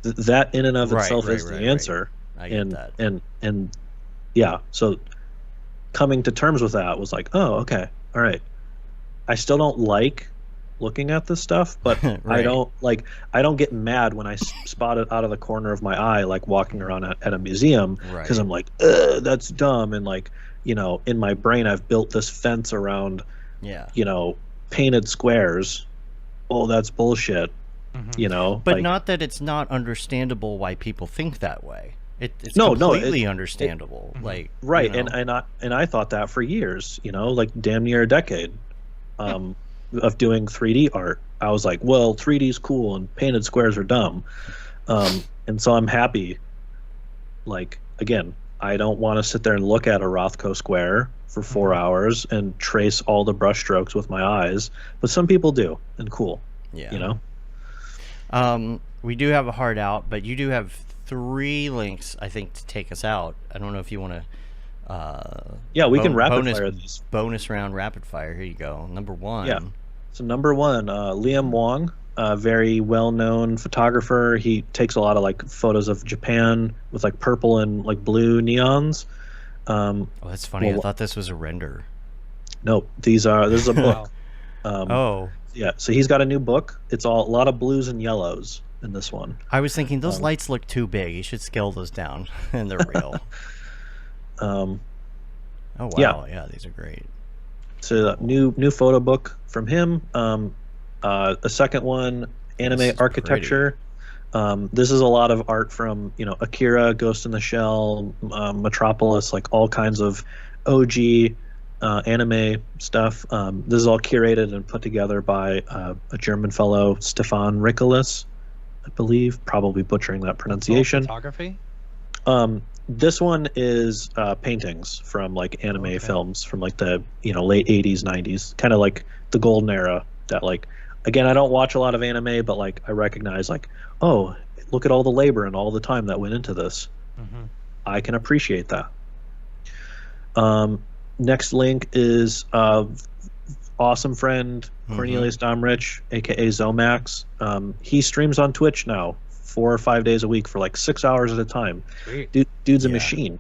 That in and of itself is the answer. I get that. And yeah, so coming to terms with that was like, oh, okay, all right. I still don't like looking at this stuff, but I don't get mad when I spot it out of the corner of my eye, like walking around at a museum, because I'm like, that's dumb. And like, you know, in my brain, I've built this fence around, you know, painted squares. Oh, that's bullshit. You know, but like, not that it's not understandable why people think that way. It's completely understandable. Like, right. You know. And I thought that for years, you know, like damn near a decade of doing 3D art. I was like, well, 3D is cool and painted squares are dumb. And so I'm happy. Like, again, I don't want to sit there and look at a Rothko square for 4 hours and trace all the brush strokes with my eyes, but some people do, and cool. Yeah. You know? We do have a hard out, but you do have 3 links, I think, to take us out. I don't know if you want to. Yeah, we can rapid fire these. Bonus round rapid fire. Here you go. Number 1. Yeah. So number 1, Liam Wong, a very well-known photographer. He takes a lot of like photos of Japan with like purple and like blue neons. Oh, that's funny. I thought this was a render. Nope. This is a book. Yeah, so he's got a new book. It's a lot of blues and yellows in this one. I was thinking those lights look too big. You should scale those down, and they're real. Oh wow, yeah, these are great. It's a new photo book from him. A second one, anime architecture. This is a lot of art from Akira, Ghost in the Shell, Metropolis, like all kinds of OG anime stuff. This is all curated and put together by a German fellow, Stefan Rickelis, I believe. Probably butchering that pronunciation. Photography. This one is paintings from like anime films from like the late 80s, 90s, kind of like the golden era. That like, again, I don't watch a lot of anime, but like I recognize like, oh, look at all the labor and all the time that went into this. Mm-hmm. I can appreciate that. Next link is awesome friend Cornelius Domrich, aka Zomax. He streams on Twitch now 4 or 5 days a week for like 6 hours at a time. Dude's a machine.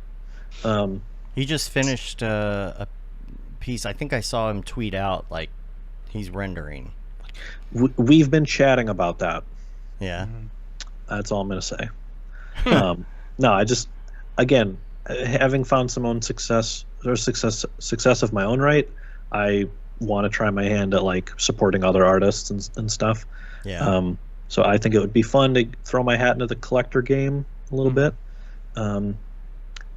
He just finished a piece. I think I saw him tweet out like he's rendering. We've been chatting about that. Yeah. That's all I'm gonna say. No, I just, again, having found some own success of my own right, I want to try my hand at like supporting other artists and stuff. Yeah. So I think it would be fun to throw my hat into the collector game a little bit. And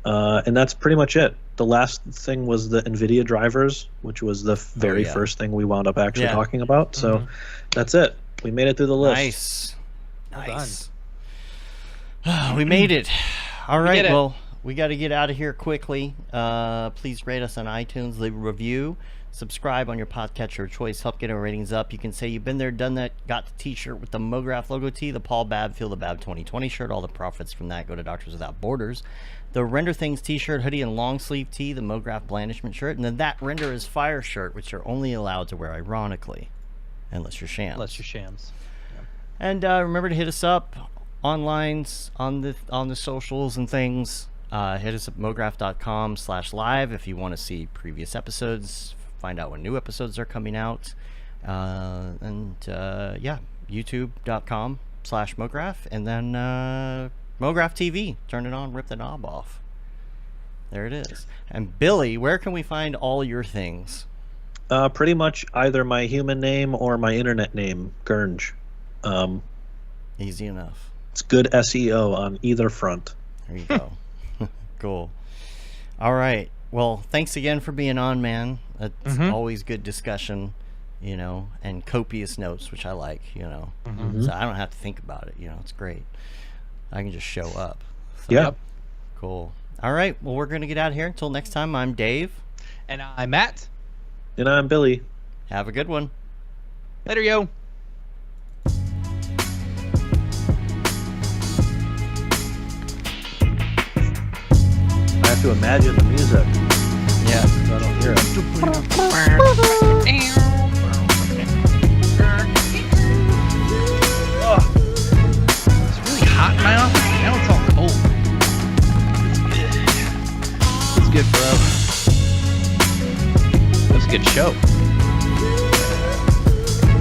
that's pretty much it. The last thing was the NVIDIA drivers, which was the very first thing we wound up actually talking about. So that's it. We made it through the list. Nice. We made it. All right. Well, we got to get out of here quickly. Please rate us on iTunes, leave a review, subscribe on your podcatcher of choice, help get our ratings up. You can say you've been there, done that, got the t-shirt with the Mograph logo tee, the Paul Babb Feel the Babb 2020 shirt. All the profits from that go to Doctors Without Borders. The Render Things t-shirt, hoodie, and long sleeve tee, the Mograph Blandishment shirt, and then that Render is Fire shirt, which you're only allowed to wear ironically, unless you're shams. Yeah. And remember to hit us up online on the socials and things. Hit us at mograph.com/live if you want to see previous episodes, find out when new episodes are coming out, and youtube.com/mograph, and then Mograph TV, turn it on, rip the knob off. There it is. And Billy, where can we find all your things? Pretty much either my human name or my internet name, Gurnge. Easy enough. It's good SEO on either front. There you go. Cool. All right. Well, thanks again for being on, man. It's always good discussion, and copious notes, which I like, So I don't have to think about it, It's great. I can just show up. So, Yep. Cool. All right. Well, we're going to get out of here. Until next time, I'm Dave. And I'm Matt. And I'm Billy. Have a good one. Later, yo. I have to imagine the music. Yeah. I don't hear it. It's really hot in my office. Now it's all cold. It's good, bro. That was a good show.